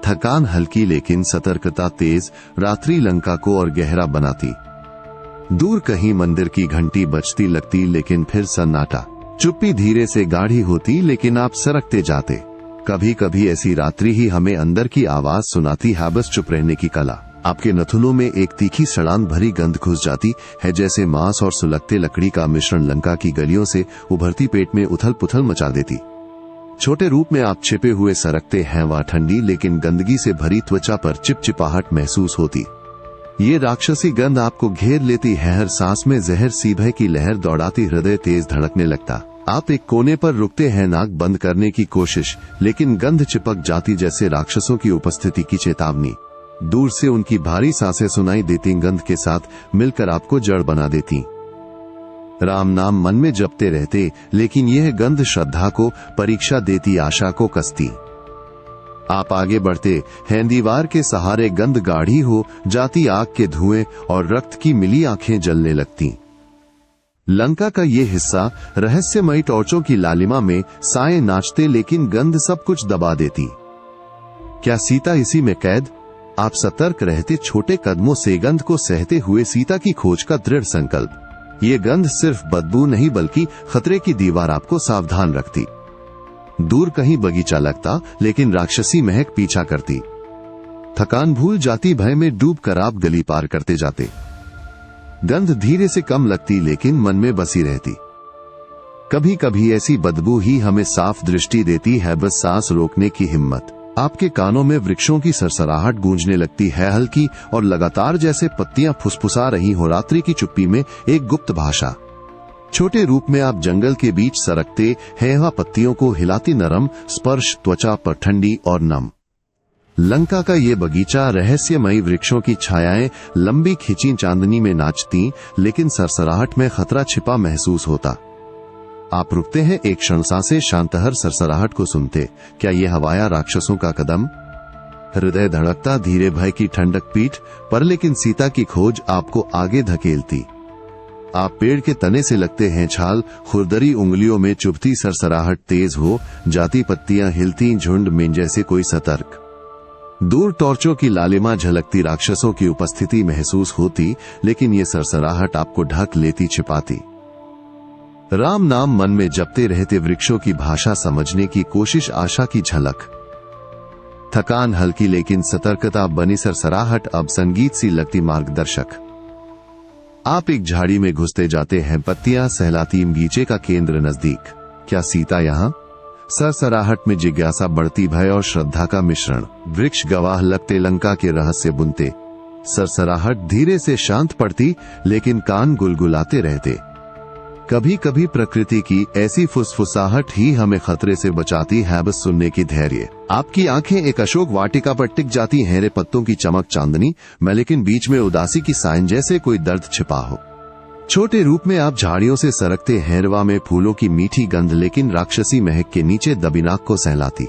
थकान हल्की लेकिन सतर्कता तेज, रात्रि लंका को और गहरा बनाती। दूर कहीं मंदिर की घंटी बजती लगती लेकिन फिर सन्नाटा। चुप्पी धीरे से गाढ़ी होती लेकिन आप सरकते जाते। कभी कभी ऐसी रात्रि ही हमें अंदर की आवाज सुनाती है, बस चुप रहने की कला। आपके नथुनों में एक तीखी सड़ान भरी गंध घुस जाती है, जैसे मांस और सुलगते लकड़ी का मिश्रण। लंका की गलियों से उभरती, पेट में उथल पुथल मचा देती। छोटे रूप में आप छिपे हुए सरकते हैं, वहां ठंडी लेकिन गंदगी से भरी त्वचा पर चिपचिपाहट महसूस होती। ये राक्षसी गंध आपको घेर लेती है, हर सांस में जहर सी भय की लहर दौड़ाती, हृदय तेज धड़कने लगता। आप एक कोने पर रुकते हैं, नाक बंद करने की कोशिश लेकिन गंध चिपक जाती, जैसे राक्षसों की उपस्थिति की चेतावनी। दूर से उनकी भारी सांसें सुनाई देती, गंध के साथ मिलकर आपको जड़ बना देती। राम नाम मन में जपते रहते लेकिन यह गंध श्रद्धा को परीक्षा देती, आशा को कसती। आप आगे बढ़ते हैं, दीवार के सहारे गंध गाढ़ी हो जाती, आग के धुएं और रक्त की मिली आंखें जलने लगती। लंका का ये हिस्सा रहस्यमयी, टॉर्चों की लालिमा में साए नाचते लेकिन गंध सब कुछ दबा देती। क्या सीता इसी में कैद? आप सतर्क रहते, छोटे कदमों से गंध को सहते हुए सीता की खोज का दृढ़ संकल्प। ये गंध सिर्फ बदबू नहीं बल्कि खतरे की दीवार आपको सावधान रखती। दूर कहीं बगीचा लगता, लेकिन राक्षसी महक पीछा करती। थकान भूल जाती, भय में डूबकर आप गली पार करते जाते। गंध धीरे से कम लगती, लेकिन मन में बसी रहती। कभी कभी ऐसी बदबू ही हमें साफ दृष्टि देती है, बस सांस रोकने की हिम्मत। आपके कानों में वृक्षों की सरसराहट गूंजने लगती है, हल्की और लगातार, जैसे पत्तियां फुसफुसा रही हो। रात्रि की चुप्पी में एक गुप्त भाषा। छोटे रूप में आप जंगल के बीच सरकते हैं, वहां पत्तियों को हिलाती नरम स्पर्श, त्वचा पर ठंडी और नम। लंका का ये बगीचा, रहस्यमयी वृक्षों की छायाएं लंबी खिंची चांदनी में नाचती, लेकिन सरसराहट में खतरा छिपा महसूस होता। आप रुकते हैं, एक क्षण सांसें शांतहर सरसराहट को सुनते। क्या ये हवाया राक्षसों का कदम? हृदय धड़कता, धीरे भय की ठंडक पीठ पर, लेकिन सीता की खोज आपको आगे धकेलती। आप पेड़ के तने से लगते हैं छाल, खुरदरी उंगलियों में चुभती सरसराहट तेज हो जाती, पत्तियां हिलती झुंड में जैसे कोई सतर्क। दूर टॉर्चों की लालिमा झलकती, राक्षसों की उपस्थिति महसूस होती, लेकिन ये सरसराहट आपको ढक लेती, छिपाती। राम नाम मन में जपते रहते, वृक्षों की भाषा समझने की कोशिश, आशा की झलक। थकान हल्की, लेकिन सतर्कता बनी सरसराहट अब संगीत सी लगती, मार्गदर्शक। आप एक झाड़ी में घुसते जाते हैं, पत्तियां सहलाती, बगीचे का केंद्र नजदीक। क्या सीता यहां? सरसराहट में जिज्ञासा बढ़ती, भय और श्रद्धा का मिश्रण। वृक्ष गवाह लगते, लंका के रहस्य बुनते। सरसराहट धीरे से शांत पड़ती, लेकिन कान गुलगुलाते रहते। कभी कभी प्रकृति की ऐसी फुसफुसाहट ही हमें खतरे से बचाती है, बस सुनने की धैर्य। आपकी आंखें एक अशोक वाटिका पर टिक जाती हैं, हरे पत्तों की चमक चांदनी में, लेकिन बीच में उदासी की साइन, जैसे कोई दर्द छिपा हो। छोटे रूप में आप झाड़ियों से सरकते हैं, हवा में फूलों की मीठी गंध, लेकिन राक्षसी महक के नीचे दबिनाक को सहलाती।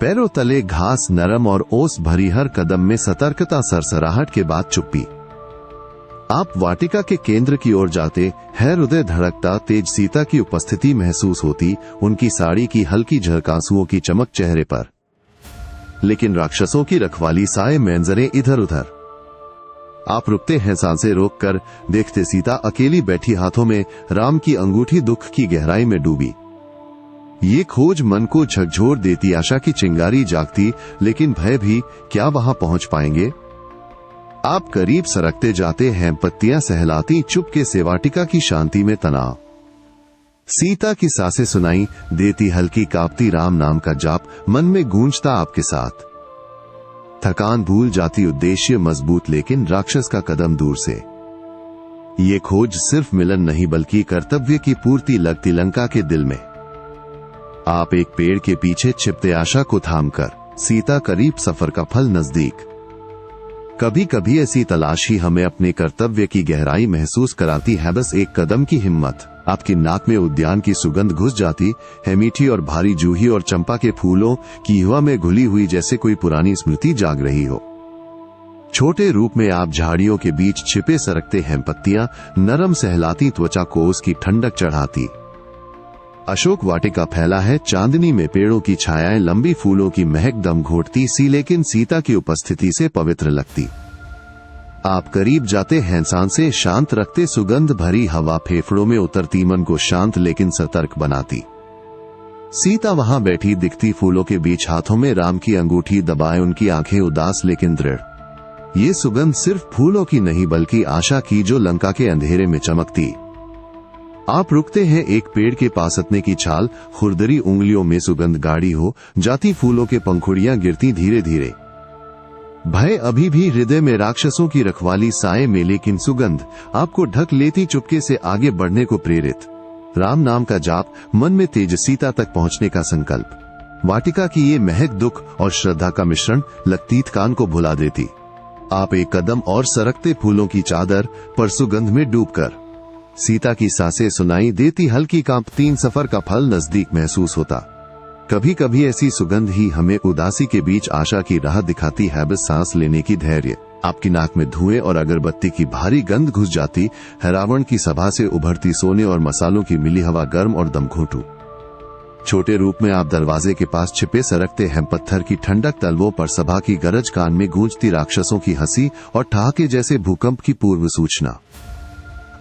पैरों तले घास नरम और ओस भरी, हर कदम में सतर्कता, सरसराहट के बाद चुप्पी। आप वाटिका के केंद्र की ओर जाते हैं, हृदय धड़कता तेज, सीता की उपस्थिति महसूस होती, उनकी साड़ी की हल्की झलक, आंसुओं की चमक चेहरे पर, लेकिन राक्षसों की रखवाली, साए मंजरें इधर उधर। आप रुकते हैं, सांसें रोककर देखते, सीता अकेली बैठी, हाथों में राम की अंगूठी, दुख की गहराई में डूबी। ये खोज मन को झकझोर देती, आशा की चिंगारी जागती, लेकिन भय भी, क्या वहां पहुंच पाएंगे? आप करीब सरकते जाते हैं, पत्तियां सहलाती, चुपके से वाटिका की शांति में तनाव। सीता की सांसें सुनाई देती, हल्की कांपती, राम नाम का जाप मन में गूंजता आपके साथ। थकान भूल जाती, उद्देश्य मजबूत, लेकिन राक्षस का कदम दूर से। ये खोज सिर्फ मिलन नहीं बल्कि कर्तव्य की पूर्ति लगती, लंका के दिल में। आप एक पेड़ के पीछे छिपते, आशा को थामकर, सीता करीब, सफर का फल नजदीक। कभी कभी ऐसी तलाश ही हमें अपने कर्तव्य की गहराई महसूस कराती है, बस एक कदम की हिम्मत। आपकी नाक में उद्यान की सुगंध घुस जाती है, मीठी और भारी, जूही और चंपा के फूलों की हवा में घुली हुई, जैसे कोई पुरानी स्मृति जाग रही हो। छोटे रूप में आप झाड़ियों के बीच छिपे सरकते हैं, पत्तियां नरम सहलाती, त्वचा को उसकी ठंडक चढ़ाती। अशोक वाटिका फैला है चांदनी में, पेड़ों की छायाएं लंबी, फूलों की महक दम घोटती सी, लेकिन सीता की उपस्थिति से पवित्र लगती। आप करीब जाते हैं, सांसें शांत रखते, सुगंध भरी हवा फेफड़ों में उतरती, मन को शांत लेकिन सतर्क बनाती। सीता वहां बैठी दिखती, फूलों के बीच, हाथों में राम की अंगूठी दबाए, उनकी आंखें उदास लेकिन दृढ़। ये सुगंध सिर्फ फूलों की नहीं बल्कि आशा की, जो लंका के अंधेरे में चमकती। आप रुकते हैं, एक पेड़ के पास, अपने की छाल, खुरदरी उंगलियों में सुगंध गाढ़ी हो जाती, फूलों के पंखुड़ियां गिरती धीरे धीरे। भय अभी भी हृदय में, राक्षसों की रखवाली साए में, लेकिन सुगंध आपको ढक लेती, चुपके से आगे बढ़ने को प्रेरित। राम नाम का जाप, मन में तेज, सीता तक पहुंचने का संकल्प। वाटिका की ये महक दुख और श्रद्धा का मिश्रण लगती, कान को भुला देती। आप एक कदम और सरकते, फूलों की चादर पर सुगंध में डूबकर। सीता की सांसें सुनाई देती, हल्की कांपती, सफर का फल नजदीक महसूस होता। कभी कभी ऐसी सुगंध ही हमें उदासी के बीच आशा की राह दिखाती है, बस सांस लेने की धैर्य। आपकी नाक में धुएं और अगरबत्ती की भारी गंध घुस जाती है, रावण की सभा से उभरती, सोने और मसालों की मिली हवा गर्म और दमघोंटू। छोटे रूप में आप दरवाजे के पास छिपे सरकते हैं, पत्थर की ठंडक तलवों पर सभा की गरज, कान में गूंजती राक्षसों की हंसी और ठहाके जैसे भूकंप की पूर्व सूचना।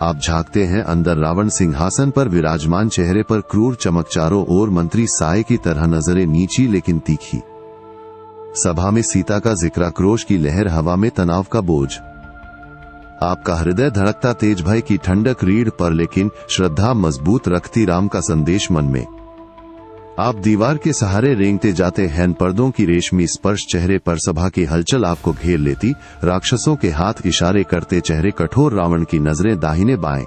आप झांकते हैं अंदर, रावण सिंहासन पर विराजमान, चेहरे पर क्रूर चमक, चारों ओर मंत्री साए की तरह, नजरें नीची लेकिन तीखी। सभा में सीता का जिक्र, आक्रोश की लहर, हवा में तनाव का बोझ। आपका हृदय धड़कता तेज, भय की ठंडक रीढ़ पर लेकिन श्रद्धा मजबूत रखती राम का संदेश मन में। आप दीवार के सहारे रेंगते जाते हैं, पर्दों की रेशमी स्पर्श चेहरे पर, सभा की हलचल आपको घेर लेती, राक्षसों के हाथ इशारे करते, चेहरे कठोर, रावण की नजरें दाहिने बाएं।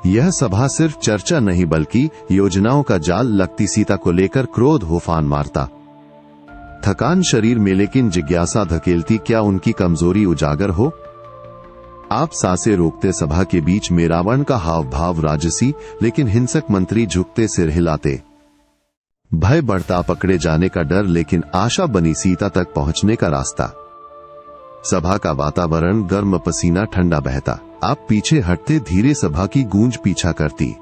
यह सभा सिर्फ चर्चा नहीं बल्कि योजनाओं का जाल लगती, सीता को लेकर क्रोध उफान मारता। थकान शरीर में लेकिन जिज्ञासा धकेलती, क्या उनकी कमजोरी उजागर हो? आप सांसें रोकते, सभा के बीच में रावण का हाव भाव राजसी लेकिन हिंसक, मंत्री झुकते सिर हिलाते। भय बढ़ता, पकड़े जाने का डर लेकिन आशा बनी सीता तक पहुंचने का रास्ता। सभा का वातावरण गर्म, पसीना ठंडा बहता। आप पीछे हटते, धीरे, सभा की गूंज पीछा करती।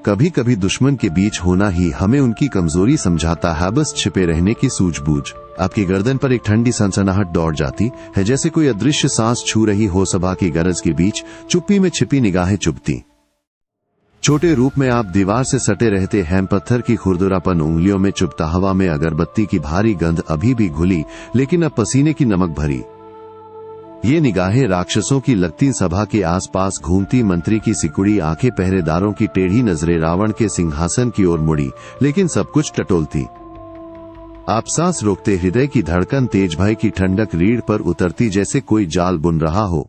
कभी कभी दुश्मन के बीच होना ही हमें उनकी कमजोरी समझाता है, बस छिपे रहने की सूझबूझ। आपकी गर्दन पर एक ठंडी सनसनाहट दौड़ जाती है, जैसे कोई अदृश्य सांस छू रही हो। सभा की गरज के बीच चुप्पी में छिपी निगाहें चुभती। छोटे रूप में आप दीवार से सटे रहते हैं, पत्थर की खुरदुरापन उंगलियों में चुभता, हवा में अगरबत्ती की भारी गंध अभी भी घुली लेकिन अब पसीने की नमक भरी। ये निगाहें राक्षसों की लगती, सभा के आसपास घूमती, मंत्री की सिकुड़ी आंखें, पहरेदारों की टेढ़ी नजरें, रावण के सिंहासन की ओर मुड़ी लेकिन सब कुछ टटोलती। आप सांस रोकते, हृदय की धड़कन तेज, भय की ठंडक रीढ़ पर उतरती, जैसे कोई जाल बुन रहा हो।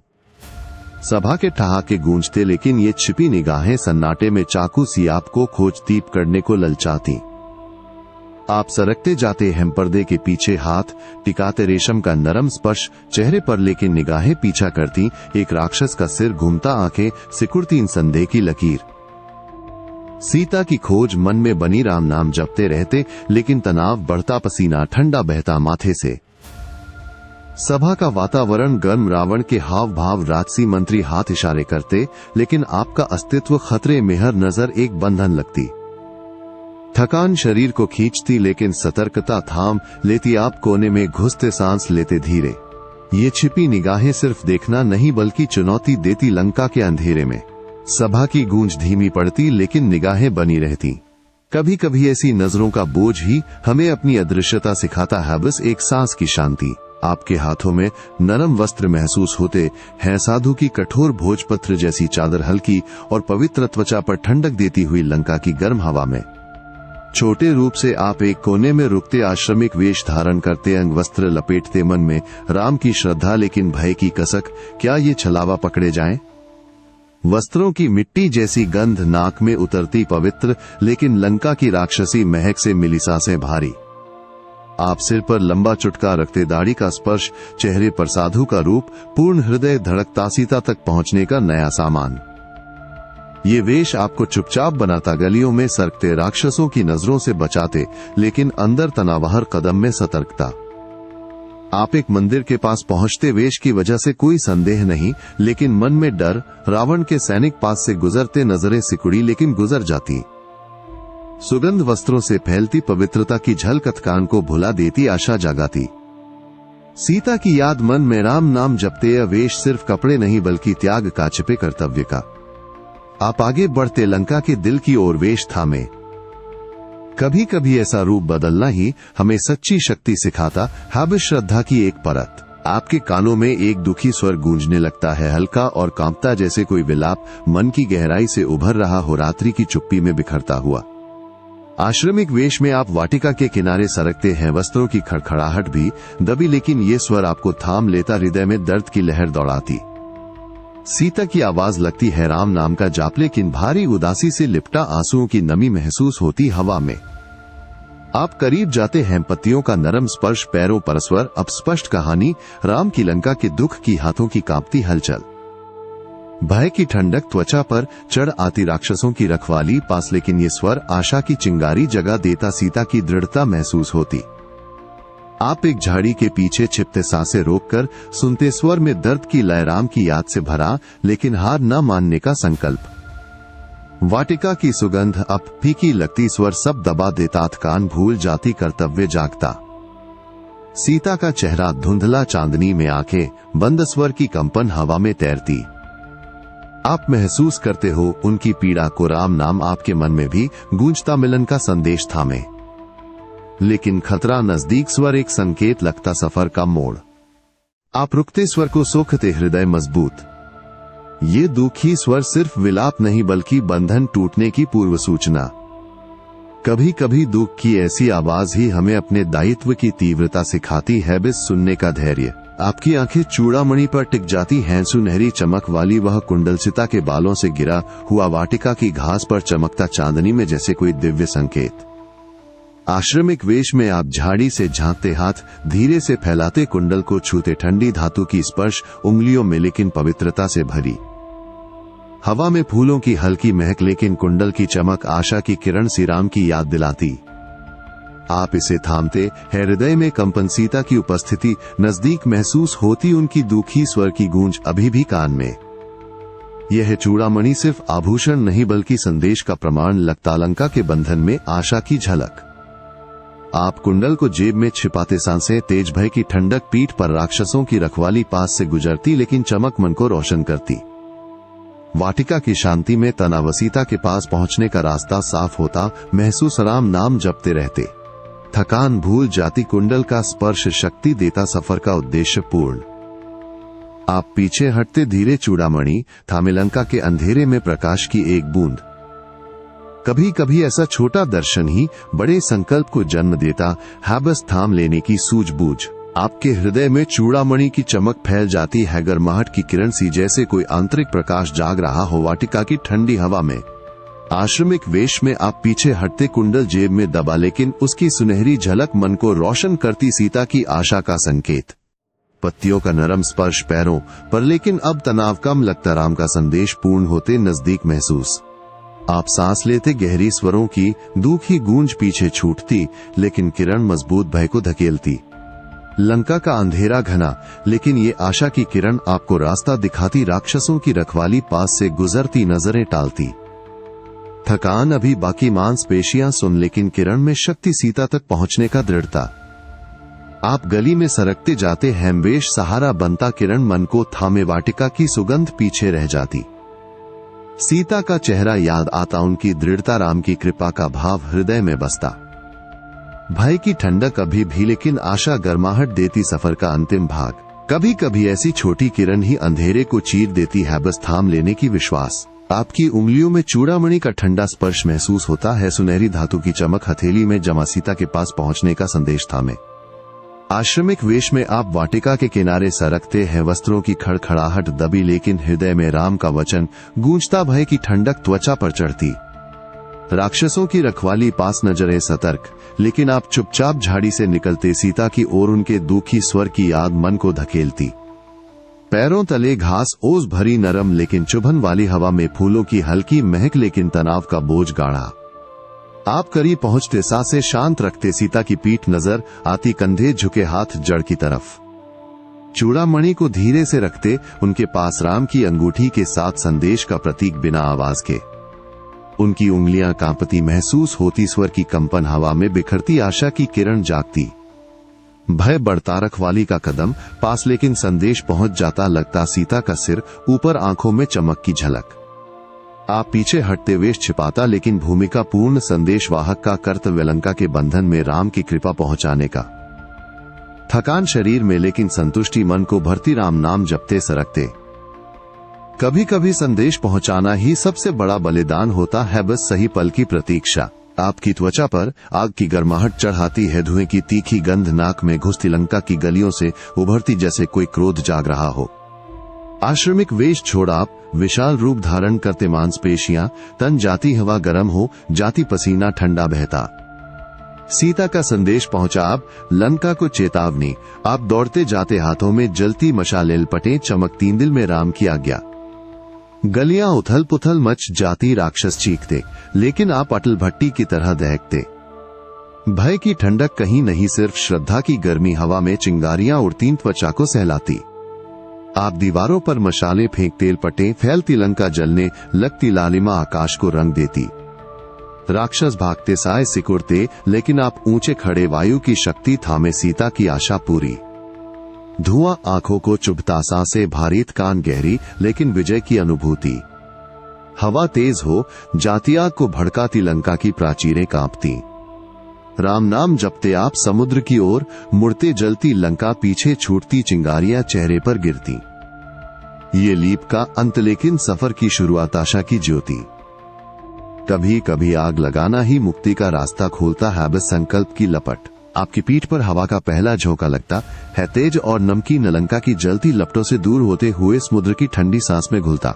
सभा के ठहाके गूंजते लेकिन ये छिपी निगाहें सन्नाटे में चाकू सी आपको खोजती, करने को ललचाती। आप सरकते जाते हैं, पर्दे के पीछे हाथ टिकाते, रेशम का नरम स्पर्श चेहरे पर लेकिन निगाहें पीछा करती। एक राक्षस का सिर घूमता, आंखें सिकुड़ती, संदेह की लकीर। सीता की खोज मन में बनी, राम नाम जपते रहते लेकिन तनाव बढ़ता, पसीना ठंडा बहता माथे से। सभा का वातावरण गर्म, रावण के हाव भाव राजसी, मंत्री हाथ इशारे करते लेकिन आपका अस्तित्व खतरे में, हर नजर एक बंधन लगती। थकान शरीर को खींचती लेकिन सतर्कता थाम लेती। आप कोने में घुसते, सांस लेते धीरे। ये छिपी निगाहें सिर्फ देखना नहीं बल्कि चुनौती देती, लंका के अंधेरे में। सभा की गूंज धीमी पड़ती लेकिन निगाहें बनी रहती। कभी कभी ऐसी नजरों का बोझ ही हमें अपनी अदृश्यता सिखाता है, बस एक सांस की शांति। आपके हाथों में नरम वस्त्र महसूस होते हैं, साधु की कठोर भोजपत्र जैसी चादर, हल्की और पवित्र त्वचा पर ठंडक देती हुई लंका की गर्म हवा में। छोटे रूप से आप एक कोने में रुकते, आश्रमिक वेश धारण करते, अंग वस्त्र लपेटते, मन में राम की श्रद्धा लेकिन भय की कसक, क्या ये छलावा पकड़े जाएं? वस्त्रों की मिट्टी जैसी गंध नाक में उतरती, पवित्र लेकिन लंका की राक्षसी महक से मिली सांसें भारी। आप सिर पर लंबा चुटका रखते, दाढ़ी का स्पर्श, चेहरे पर साधु का रूप, पूर्ण हृदय धड़कता, सीता तक पहुंचने का नया सामान। ये वेश आपको चुपचाप बनाता, गलियों में सरकते, राक्षसों की नजरों से बचाते लेकिन अंदर तनावहर कदम में सतर्कता। आप एक मंदिर के पास पहुंचते, वेश की वजह से कोई संदेह नहीं लेकिन मन में डर। रावण के सैनिक पास से गुजरते, नजरें सिकुड़ी लेकिन गुजर जाती। सुगंध वस्त्रों से फैलती, पवित्रता की झलक कान को भुला देती, आशा जगाती। सीता की याद मन में, राम नाम जपते, यह वेश सिर्फ कपड़े नहीं बल्कि त्याग का, छिपे कर्तव्य का। आप आगे बढ़ते, लंका के दिल की ओर वेश थामे। कभी कभी ऐसा रूप बदलना ही हमें सच्ची शक्ति सिखाता है, बस श्रद्धा की एक परत। आपके कानों में एक दुखी स्वर गूंजने लगता है, हल्का और कांपता, जैसे कोई विलाप मन की गहराई से उभर रहा हो, रात्रि की चुप्पी में बिखरता हुआ। आश्रमिक वेश में आप वाटिका के किनारे सरकते हैं, वस्त्रों की खड़खड़ाहट भी दबी लेकिन ये स्वर आपको थाम लेता, हृदय में दर्द की लहर दौड़ाती। सीता की आवाज लगती है, राम नाम का जाप, लेकिन भारी उदासी से लिपटा, आंसुओं की नमी महसूस होती हवा में। आप करीब जाते हैं, पत्तियों का नरम स्पर्श, पैरों पर स्वर, अब स्पष्ट कहानी, राम की लंका के दुख की, हाथों की कांपती हलचल। भय की ठंडक त्वचा पर चढ़ आती, राक्षसों की रखवाली पास लेकिन ये स्वर आशा की चिंगारी जगा देता, सीता की दृढ़ता महसूस होती। आप एक झाड़ी के पीछे छिपते, सांसें रोककर सुनते, स्वर में दर्द की लय, राम की याद से भरा लेकिन हार न मानने का संकल्प। वाटिका की सुगंध अब फीकी लगती, स्वर सब दबा देता, कान भूल जाती, कर्तव्य जागता। सीता का चेहरा धुंधला, चांदनी में आंखें बंद, स्वर की कंपन हवा में तैरती। आप महसूस करते हो उनकी पीड़ा को, राम नाम आपके मन में भी गूंजता, मिलन का संदेश थामे। लेकिन खतरा नजदीक, स्वर एक संकेत लगता, सफर का मोड़। आप रुकते, स्वर को सोखते, हृदय मजबूत। ये दुखी स्वर सिर्फ विलाप नहीं बल्कि बंधन टूटने की पूर्व सूचना। कभी कभी दुख की ऐसी आवाज ही हमें अपने दायित्व की तीव्रता सिखाती है, बस सुनने का धैर्य। आपकी आंखें चूड़ामणि पर टिक जाती हैं, सुनहरी चमक वाली वह कुंडल सीता के बालों से गिरा हुआ वाटिका की घास पर चमकता, चांदनी में जैसे कोई दिव्य संकेत। आश्रमिक वेश में आप झाड़ी से झांकते, हाथ धीरे से फैलाते, कुंडल को छूते, ठंडी धातु की स्पर्श उंगलियों में लेकिन पवित्रता से भरी। हवा में फूलों की हल्की महक, लेकिन कुंडल की चमक आशा की किरण सी राम की याद दिलाती। आप इसे थामते हैं, हृदय में कंपन, सीता की उपस्थिति नजदीक महसूस होती, उनकी दुखी स्वर की गूंज अभी भी कान में। यह चूड़ामणि सिर्फ आभूषण नहीं बल्कि संदेश का प्रमाण लगता, लंका के बंधन में आशा की झलक। आप कुंडल को जेब में छिपाते, सांसें तेज, भय की ठंडक पीठ पर, राक्षसों की रखवाली पास से गुजरती, लेकिन चमक मन को रोशन करती। वाटिका की शांति में तनाव, सीता के पास पहुंचने का रास्ता साफ होता, महसूस राम नाम जपते रहते। थकान भूल जाती, कुंडल का स्पर्श शक्ति देता, सफर का उद्देश्य पूर्ण। आप पीछे हटते, धीरे चूड़ामणि थामे, लंका के अंधेरे में प्रकाश की एक बूंद। कभी कभी ऐसा छोटा दर्शन ही बड़े संकल्प को जन्म देता है, बस थाम लेने की सूझबूझ। आपके हृदय में चूड़ामणि की चमक फैल जाती है, गर्माहट की किरण सी, जैसे कोई आंतरिक प्रकाश जाग रहा हो। वाटिका की ठंडी हवा में, आश्रमिक वेश में आप पीछे हटते, कुंडल जेब में दबा, लेकिन उसकी सुनहरी झलक मन को रोशन करती, सीता की आशा का संकेत। पत्तियों का नरम स्पर्श पैरों पर, लेकिन अब तनाव कम लगता, राम का संदेश पूर्ण होते नजदीक महसूस। आप सांस लेते, गहरी स्वरों की दुखी गूंज पीछे छूटती, लेकिन किरण मजबूत भय को धकेलती। लंका का अंधेरा घना, लेकिन ये आशा की किरण आपको रास्ता दिखाती, राक्षसों की रखवाली पास से गुजरती, नजरें टालती। थकान अभी बाकी, मांसपेशियां सुन, लेकिन किरण में शक्ति, सीता तक पहुंचने का दृढ़ता। आप गली में सरकते जाते, हेमवेश सहारा बनता, किरण मन को थामे, वाटिका की सुगंध पीछे रह जाती। सीता का चेहरा याद आता, उनकी दृढ़ता, राम की कृपा का भाव हृदय में बसता। भय की ठंडक अभी भी, लेकिन आशा गर्माहट देती, सफर का अंतिम भाग। कभी कभी ऐसी छोटी किरण ही अंधेरे को चीर देती है, बस थाम लेने की विश्वास। आपकी उंगलियों में चूड़ामणि का ठंडा स्पर्श महसूस होता है, सुनहरी धातु की चमक हथेली में जमा, सीता के पास पहुंचने का संदेश थामे। आश्रमिक वेश में आप वाटिका के किनारे सरकते हैं, वस्त्रों की खड़खड़ाहट दबी, लेकिन हृदय में राम का वचन गूंजता, भय की ठंडक त्वचा पर चढ़ती। राक्षसों की रखवाली पास, नजरें सतर्क, लेकिन आप चुपचाप झाड़ी से निकलते, सीता की ओर, उनके दुखी स्वर की याद मन को धकेलती। पैरों तले घास ओस भरी, नरम लेकिन चुभन वाली, हवा में फूलों की हल्की महक, लेकिन तनाव का बोझ गाढ़ा। आप करीब पहुंचते, सांसें शांत रखते, सीता की पीठ नजर आती, कंधे झुके, हाथ जड़ की तरफ। चूड़ामणि को धीरे से रखते, उनके पास राम की अंगूठी के साथ संदेश का प्रतीक, बिना आवाज के। उनकी उंगलियां कांपती, महसूस होती, स्वर की कंपन हवा में बिखरती, आशा की किरण जागती। भय बढ़ता, रखवाली का कदम पास, लेकिन संदेश पहुंच जाता, लगता सीता का सिर ऊपर, आंखों में चमक की झलक। आप पीछे हटते, वेश छिपाता, लेकिन भूमिका पूर्ण, संदेशवाहक का कर्तव्य, लंका के बंधन में राम की कृपा पहुंचाने का। थकान शरीर में, लेकिन संतुष्टि मन को भरती, राम नाम जपते सरकते। कभी कभी संदेश पहुंचाना ही सबसे बड़ा बलिदान होता है, बस सही पल की प्रतीक्षा। आपकी त्वचा पर आग की गर्माहट चढ़ाती है, धुएं की तीखी गंध नाक में घुसती, लंका की गलियों से उभरती, जैसे कोई क्रोध जाग रहा हो। आश्रमिक वेश छोड़ आप विशाल रूप धारण करते, मांसपेशियां तन जाती, हवा गर्म हो जाती, पसीना ठंडा बहता। सीता का संदेश पहुंचा, आप लंका को चेतावनी। आप दौड़ते जाते, हाथों में जलती मशालें लपटें, चमकती, दिल में राम की आज्ञा। गलियां उथल पुथल मच जाती, राक्षस चीखते, लेकिन आप अटल भट्टी की तरह दहकते। भय की ठंडक कहीं नहीं, सिर्फ श्रद्धा की गर्मी, हवा में चिंगारियां उड़ती, त्वचा को सहलाती। आप दीवारों पर मशाले फेंक तेल पटे, फैलती लंका जलने लगती लालिमा आकाश को रंग देती। राक्षस भागते साए सिकुड़ते, लेकिन आप ऊंचे खड़े वायु की शक्ति थामे सीता की आशा पूरी। धुआं आंखों को चुभता, सांसें भारी, कान गहरी, लेकिन विजय की अनुभूति। हवा तेज हो जाती, आग को भड़काती लंका की प्राचीरें कांपती। राम नाम जपते आप समुद्र की ओर मुड़ते, जलती लंका पीछे छूटती, चिंगारियां चेहरे पर गिरती। ये लीप का अंत, लेकिन सफर की शुरुआत आशा की ज्योति। कभी कभी आग लगाना ही मुक्ति का रास्ता खोलता है, बस संकल्प की लपट। आपकी पीठ पर हवा का पहला झोंका लगता है, तेज और नमकीन लंका की जलती लपटों से दूर होते हुए समुद्र की ठंडी सांस में घुलता।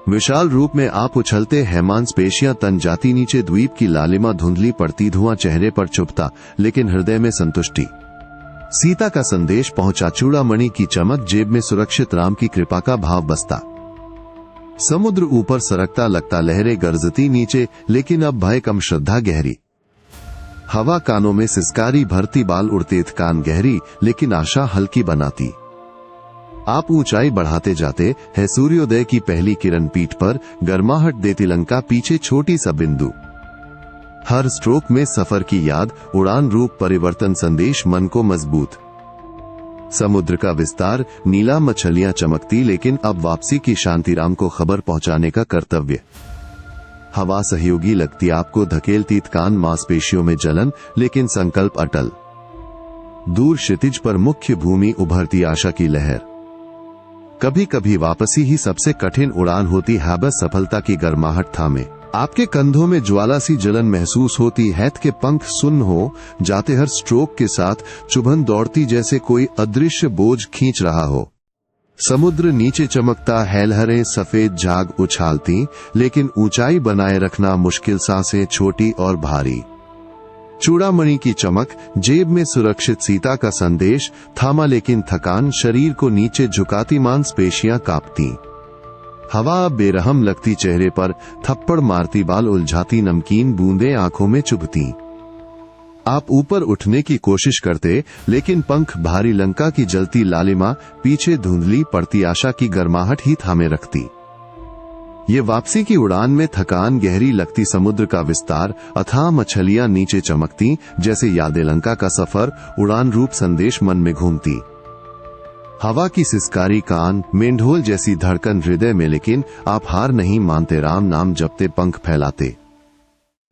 विशाल रूप में आप उछलते हैं, मांसपेशियां तन जाती नीचे, द्वीप की लालिमा धुंधली पड़ती, धुआं चेहरे पर चुभता, लेकिन हृदय में संतुष्टि। सीता का संदेश पहुंचा, चूड़ामणि की चमक, जेब में सुरक्षित, राम की कृपा का भाव बसता। समुद्र ऊपर सरकता लगता, लहरें गरजती नीचे, लेकिन अब भय कम, श्रद्धा गहरी। हवा कानों में सिसकारी भरती, बाल उड़ते, कान गहरी, लेकिन आशा हल्की बनाती। आप ऊंचाई बढ़ाते जाते हैं, सूर्योदय की पहली किरण पीठ पर, गर्माहट देती लंका पीछे छोटी सा बिंदु। हर स्ट्रोक में सफर की याद, उड़ान रूप परिवर्तन संदेश, मन को मजबूत। समुद्र का विस्तार, नीला मछलियां चमकती, लेकिन अब वापसी की शांति, राम को खबर पहुंचाने का कर्तव्य। हवा सहयोगी लगती, आपको धकेलती, कान मांसपेशियों में जलन, लेकिन संकल्प अटल। दूर क्षितिज पर मुख्य भूमि उभरती, आशा की लहर। कभी कभी वापसी ही सबसे कठिन उड़ान होती है, बस सफलता की गर्माहट थामे। आपके कंधों में ज्वाला सी जलन महसूस होती है, के पंख सुन्न हो जाते, हर स्ट्रोक के साथ चुभन दौड़ती, जैसे कोई अदृश्य बोझ खींच रहा हो। समुद्र नीचे चमकता है, लहरें सफेद झाग उछालती, लेकिन ऊंचाई बनाए रखना मुश्किल, सांसें छोटी और भारी। चूड़ामणि की चमक, जेब में सुरक्षित, सीता का संदेश थामा, लेकिन थकान शरीर को नीचे झुकाती, मांसपेशियां कांपती। हवा बेरहम लगती चेहरे पर, थप्पड़ मारती, बाल उलझाती, नमकीन बूंदें आंखों में चुभती। आप ऊपर उठने की कोशिश करते, लेकिन पंख भारी, लंका की जलती लालिमा पीछे धुंधली पड़ती, आशा की गर्माहट ही थामे रखती। ये वापसी की उड़ान में थकान गहरी लगती, समुद्र का विस्तार, अथाह मछलियां नीचे चमकती, जैसे यादें, लंका का सफर, उड़ान रूप संदेश मन में घूमती। हवा की सिसकारी, कान मेंढोल जैसी धड़कन हृदय में, लेकिन आप हार नहीं मानते, राम नाम जपते, पंख फैलाते।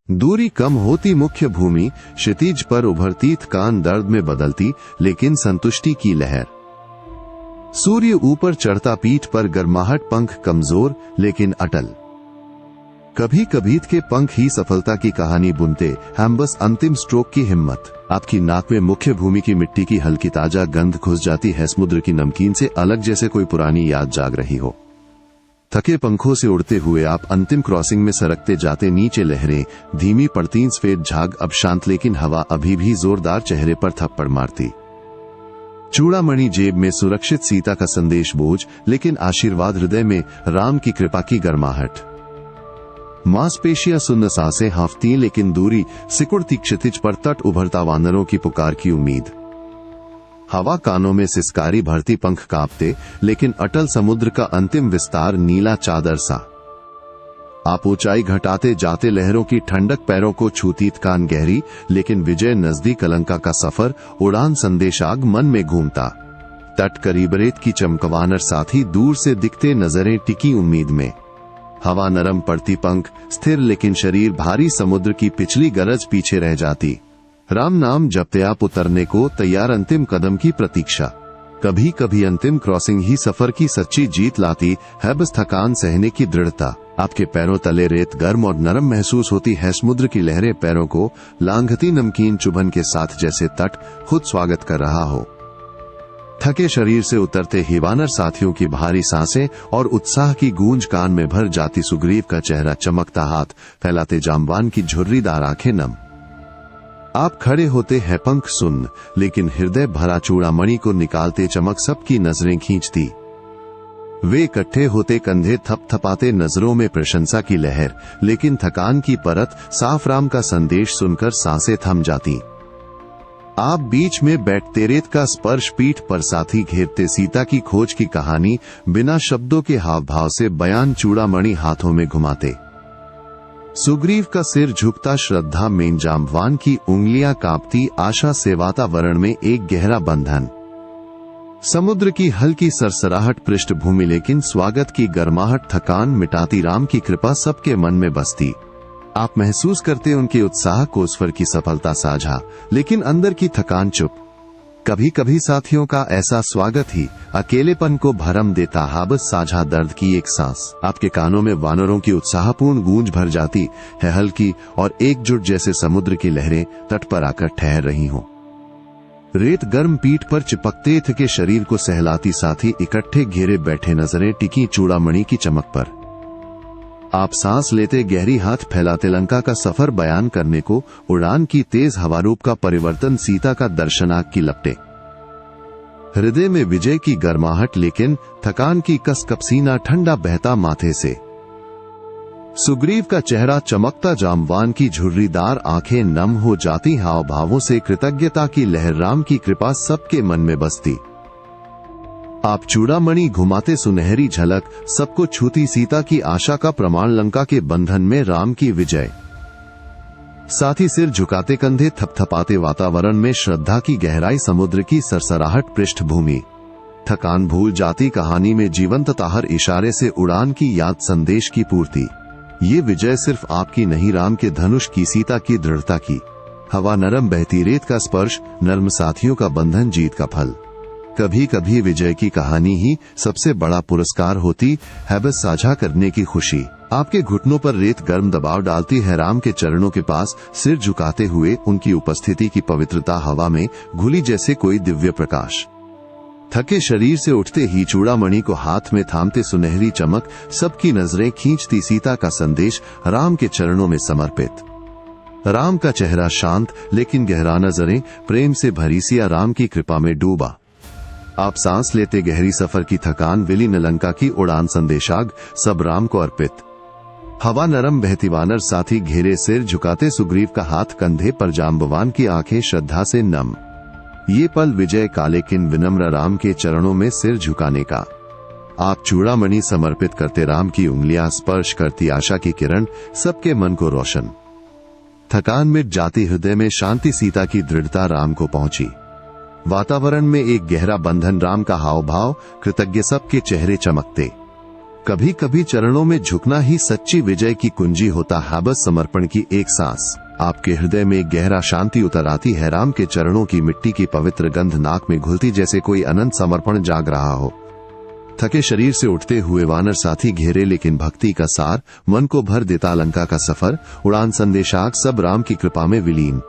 दूरी कम होती, मुख्य भूमि क्षितिज पर उभरती, कान दर्द में बदलती, लेकिन संतुष्टि की लहर। सूर्य ऊपर चढ़ता, पीठ पर गर्माहट, पंख कमजोर लेकिन अटल। कभी कभी के पंख ही सफलता की कहानी बुनते, हम बस अंतिम स्ट्रोक की हिम्मत। आपकी नाक में मुख्य भूमि की मिट्टी की हल्की ताजा गंध घुस जाती है, समुद्र की नमकीन से अलग, जैसे कोई पुरानी याद जाग रही हो। थके पंखों से उड़ते हुए आप अंतिम क्रॉसिंग में सरकते जाते, नीचे लहरें धीमी पड़ती, सफेद झाग अब शांत, लेकिन हवा अभी भी जोरदार, चेहरे पर थप्पड़ मारती। चूड़ामणि जेब में सुरक्षित, सीता का संदेश बोझ, लेकिन आशीर्वाद हृदय में, राम की कृपा की गर्माहट। मांसपेशियां सुन्न, सांसें हांफती, लेकिन दूरी सिकुड़ती, क्षितिज पर तट उभरता, वानरों की पुकार की उम्मीद। हवा कानों में सिसकारी भरती, पंख कांपते, लेकिन अटल, समुद्र का अंतिम विस्तार, नीला चादर सा। आप ऊंचाई घटाते जाते, लहरों की ठंडक पैरों को छूती, कान गहरी, लेकिन विजय नजदीक, लंका का सफर, उड़ान संदेश, आग मन में घूमता। तट करीब, रेत की चमकवानर साथी दूर से दिखते, नजरें टिकी उम्मीद में। हवा नरम पड़ती, पंख स्थिर, लेकिन शरीर भारी, समुद्र की पिछली गरज पीछे रह जाती। राम नाम जपते आप उतरने को तैयार, अंतिम कदम की प्रतीक्षा। कभी कभी अंतिम क्रॉसिंग ही सफर की सच्ची जीत लाती है, बस थकान सहने की दृढ़ता। आपके पैरों तले रेत गर्म और नरम महसूस होती है, समुद्र की लहरें पैरों को लांघती, नमकीन चुभन के साथ, जैसे तट खुद स्वागत कर रहा हो। थके शरीर से उतरते ही वानर साथियों की भारी सांसें और उत्साह की गूंज कान में भर जाती, सुग्रीव का चेहरा चमकता, हाथ फैलाते, जाम्बान की झुर्रीदार आंखें नम। आप खड़े होते हैं, पंख सुन्न, लेकिन हृदय भरा, चूड़ामणि को निकालते, चमक सबकी नजरें खींचती। वे इकट्ठे होते, कंधे थपथपाते, नजरों में प्रशंसा की लहर, लेकिन थकान की परत, साफ, राम का संदेश सुनकर सांसें थम जाती। आप बीच में बैठते रेत का स्पर्श पीठ पर साथी घेरते सीता की खोज की कहानी बिना शब्दों के हाव भाव से बयान चूड़ामणि हाथों में घुमाते। सुग्रीव का सिर झुकता श्रद्धा में जाम्बवान की उंगलियां कांपती आशा से वातावरण में एक गहरा बंधन। समुद्र की हल्की सरसराहट पृष्ठभूमि लेकिन स्वागत की गर्माहट थकान मिटाती राम की कृपा सबके मन में बसती। आप महसूस करते उनके उत्साह को स्वर की सफलता साझा लेकिन अंदर की थकान चुप। कभी कभी साथियों का ऐसा स्वागत ही अकेलेपन को भरम देता हाबस साझा दर्द की एक सांस। आपके कानों में वानरों की उत्साहपूर्ण गूंज भर जाती है हल्की और एकजुट जैसे समुद्र की लहरें तट पर आकर ठहर रही हों। रेत गर्म पीठ पर चिपकते थके शरीर को सहलाती साथी इकट्ठे घेरे बैठे नजरें टिकी चूड़ामणि की चमक पर। आप सांस लेते गहरी हाथ फैलाते लंका का सफर बयान करने को उड़ान की तेज हवारूप का परिवर्तन सीता का दर्शनाक की लपटे। हृदय में विजय की गर्माहट लेकिन थकान की कस कपसीना ठंडा बहता माथे से। सुग्रीव का चेहरा चमकता जाम्बवान की झुर्रीदार आंखें नम हो जाती हाव भावों से कृतज्ञता की लहर राम की कृपा सबके मन में बसती। आप चूड़ामणि घुमाते सुनहरी झलक सबको छूती सीता की आशा का प्रमाण लंका के बंधन में राम की विजय। साथ ही सिर झुकाते कंधे थपथपाते वातावरण में श्रद्धा की गहराई समुद्र की सरसराहट पृष्ठभूमि। थकान भूल जाती कहानी में जीवंतता हर इशारे से उड़ान की याद संदेश की पूर्ति। ये विजय सिर्फ आपकी नहीं राम के धनुष की सीता की दृढ़ता की। हवा नरम बहती रेत का स्पर्श नर्म साथियों का बंधन जीत का फल। कभी कभी विजय की कहानी ही सबसे बड़ा पुरस्कार होती है बस साझा करने की खुशी। आपके घुटनों पर रेत गर्म दबाव डालती है राम के चरणों के पास सिर झुकाते हुए उनकी उपस्थिति की पवित्रता हवा में घुली जैसे कोई दिव्य प्रकाश। थके शरीर से उठते ही चूड़ामणि को हाथ में थामते सुनहरी चमक सबकी नजरें खींचती सीता का संदेश राम के चरणों में समर्पित। राम का चेहरा शांत लेकिन गहरा नजरें प्रेम से भरी सिया राम की कृपा में डूबा। आप सांस लेते गहरी सफर की थकान विलीन लंका की उड़ान संदेशाग सब राम को अर्पित। हवा नरम बहती वानर साथी घेरे सिर झुकाते सुग्रीव का हाथ कंधे पर जाम्बवान की आंखें श्रद्धा से नम। ये पल विजय का लेकिन विनम्र राम के चरणों में सिर झुकाने का। आप चूड़ामणि समर्पित करते राम की उंगलियां स्पर्श करती आशा की किरण सबके मन को रोशन। थकान मिट जाती हृदय में शांति सीता की दृढ़ता राम को पहुंची। वातावरण में एक गहरा बंधन राम का हाव भाव कृतज्ञ सबके चेहरे चमकते। कभी कभी चरणों में झुकना ही सच्ची विजय की कुंजी होता है बस समर्पण की एक सांस। आपके हृदय में एक गहरा शांति उतर आती है राम के चरणों की मिट्टी की पवित्र गंध नाक में घुलती जैसे कोई अनंत समर्पण जाग रहा हो। थके शरीर से उठते हुए वानर साथी घेरे लेकिन भक्ति का सार मन को भर देता लंका का सफर उड़ान संदेशाक सब राम की कृपा में विलीन।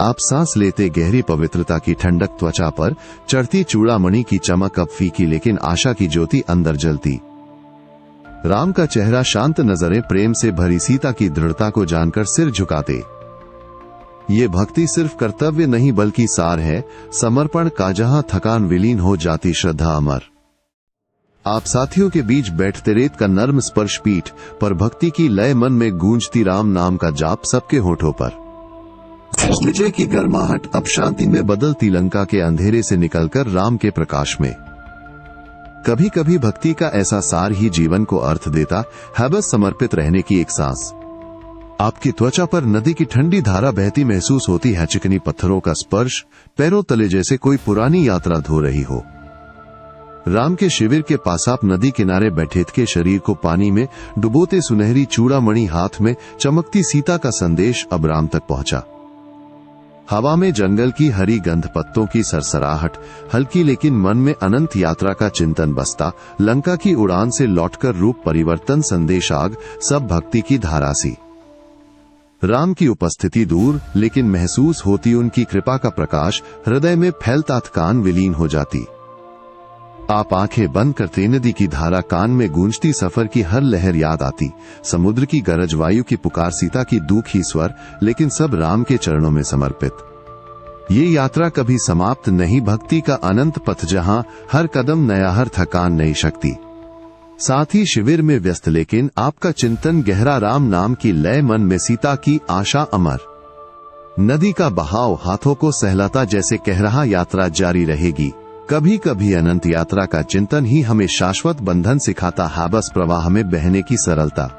आप सांस लेते गहरी पवित्रता की ठंडक त्वचा पर चढ़ती चूड़ामणि की चमक अब फीकी लेकिन आशा की ज्योति अंदर जलती। राम का चेहरा शांत नजरें प्रेम से भरी सीता की दृढ़ता को जानकर सिर झुकाते। ये भक्ति सिर्फ कर्तव्य नहीं बल्कि सार है समर्पण का जहां थकान विलीन हो जाती श्रद्धा अमर। आप साथियों के बीच बैठते रेत का नर्म स्पर्श पीठ पर भक्ति की लय मन में गूंजती राम नाम का जाप सबके होठों पर। विजय की गर्माहट अब शांति में बदलती लंका के अंधेरे से निकलकर राम के प्रकाश में। कभी कभी भक्ति का ऐसा सार ही जीवन को अर्थ देता है बस समर्पित रहने की एक सांस। आपकी त्वचा पर नदी की ठंडी धारा बहती महसूस होती है चिकनी पत्थरों का स्पर्श पैरों तले जैसे कोई पुरानी यात्रा धो रही हो। राम के शिविर के पास आप नदी किनारे बैठे के शरीर को पानी में डुबोते सुनहरी चूड़ामणि हाथ में चमकती सीता का संदेश अब राम तक पहुंचा। हवा में जंगल की हरी गंध पत्तों की सरसराहट हल्की लेकिन मन में अनंत यात्रा का चिंतन बसता। लंका की उड़ान से लौटकर रूप परिवर्तन संदेशाग सब भक्ति की धारा सी। राम की उपस्थिति दूर लेकिन महसूस होती उनकी कृपा का प्रकाश हृदय में फैलता थकान विलीन हो जाती। आप आंखें बंद करते नदी की धारा कान में गूंजती सफर की हर लहर याद आती। समुद्र की गरज वायु की पुकार सीता की दुखी स्वर लेकिन सब राम के चरणों में समर्पित। ये यात्रा कभी समाप्त नहीं भक्ति का अनंत पथ जहां हर कदम नया हर थकान नई शक्ति। साथ ही शिविर में व्यस्त लेकिन आपका चिंतन गहरा राम नाम की लय मन में सीता की आशा अमर। नदी का बहाव हाथों को सहलाता जैसे कह रहा यात्रा जारी रहेगी। कभी कभी अनंत यात्रा का चिंतन ही हमें शाश्वत बंधन सिखाता है, बस प्रवाह में बहने की सरलता।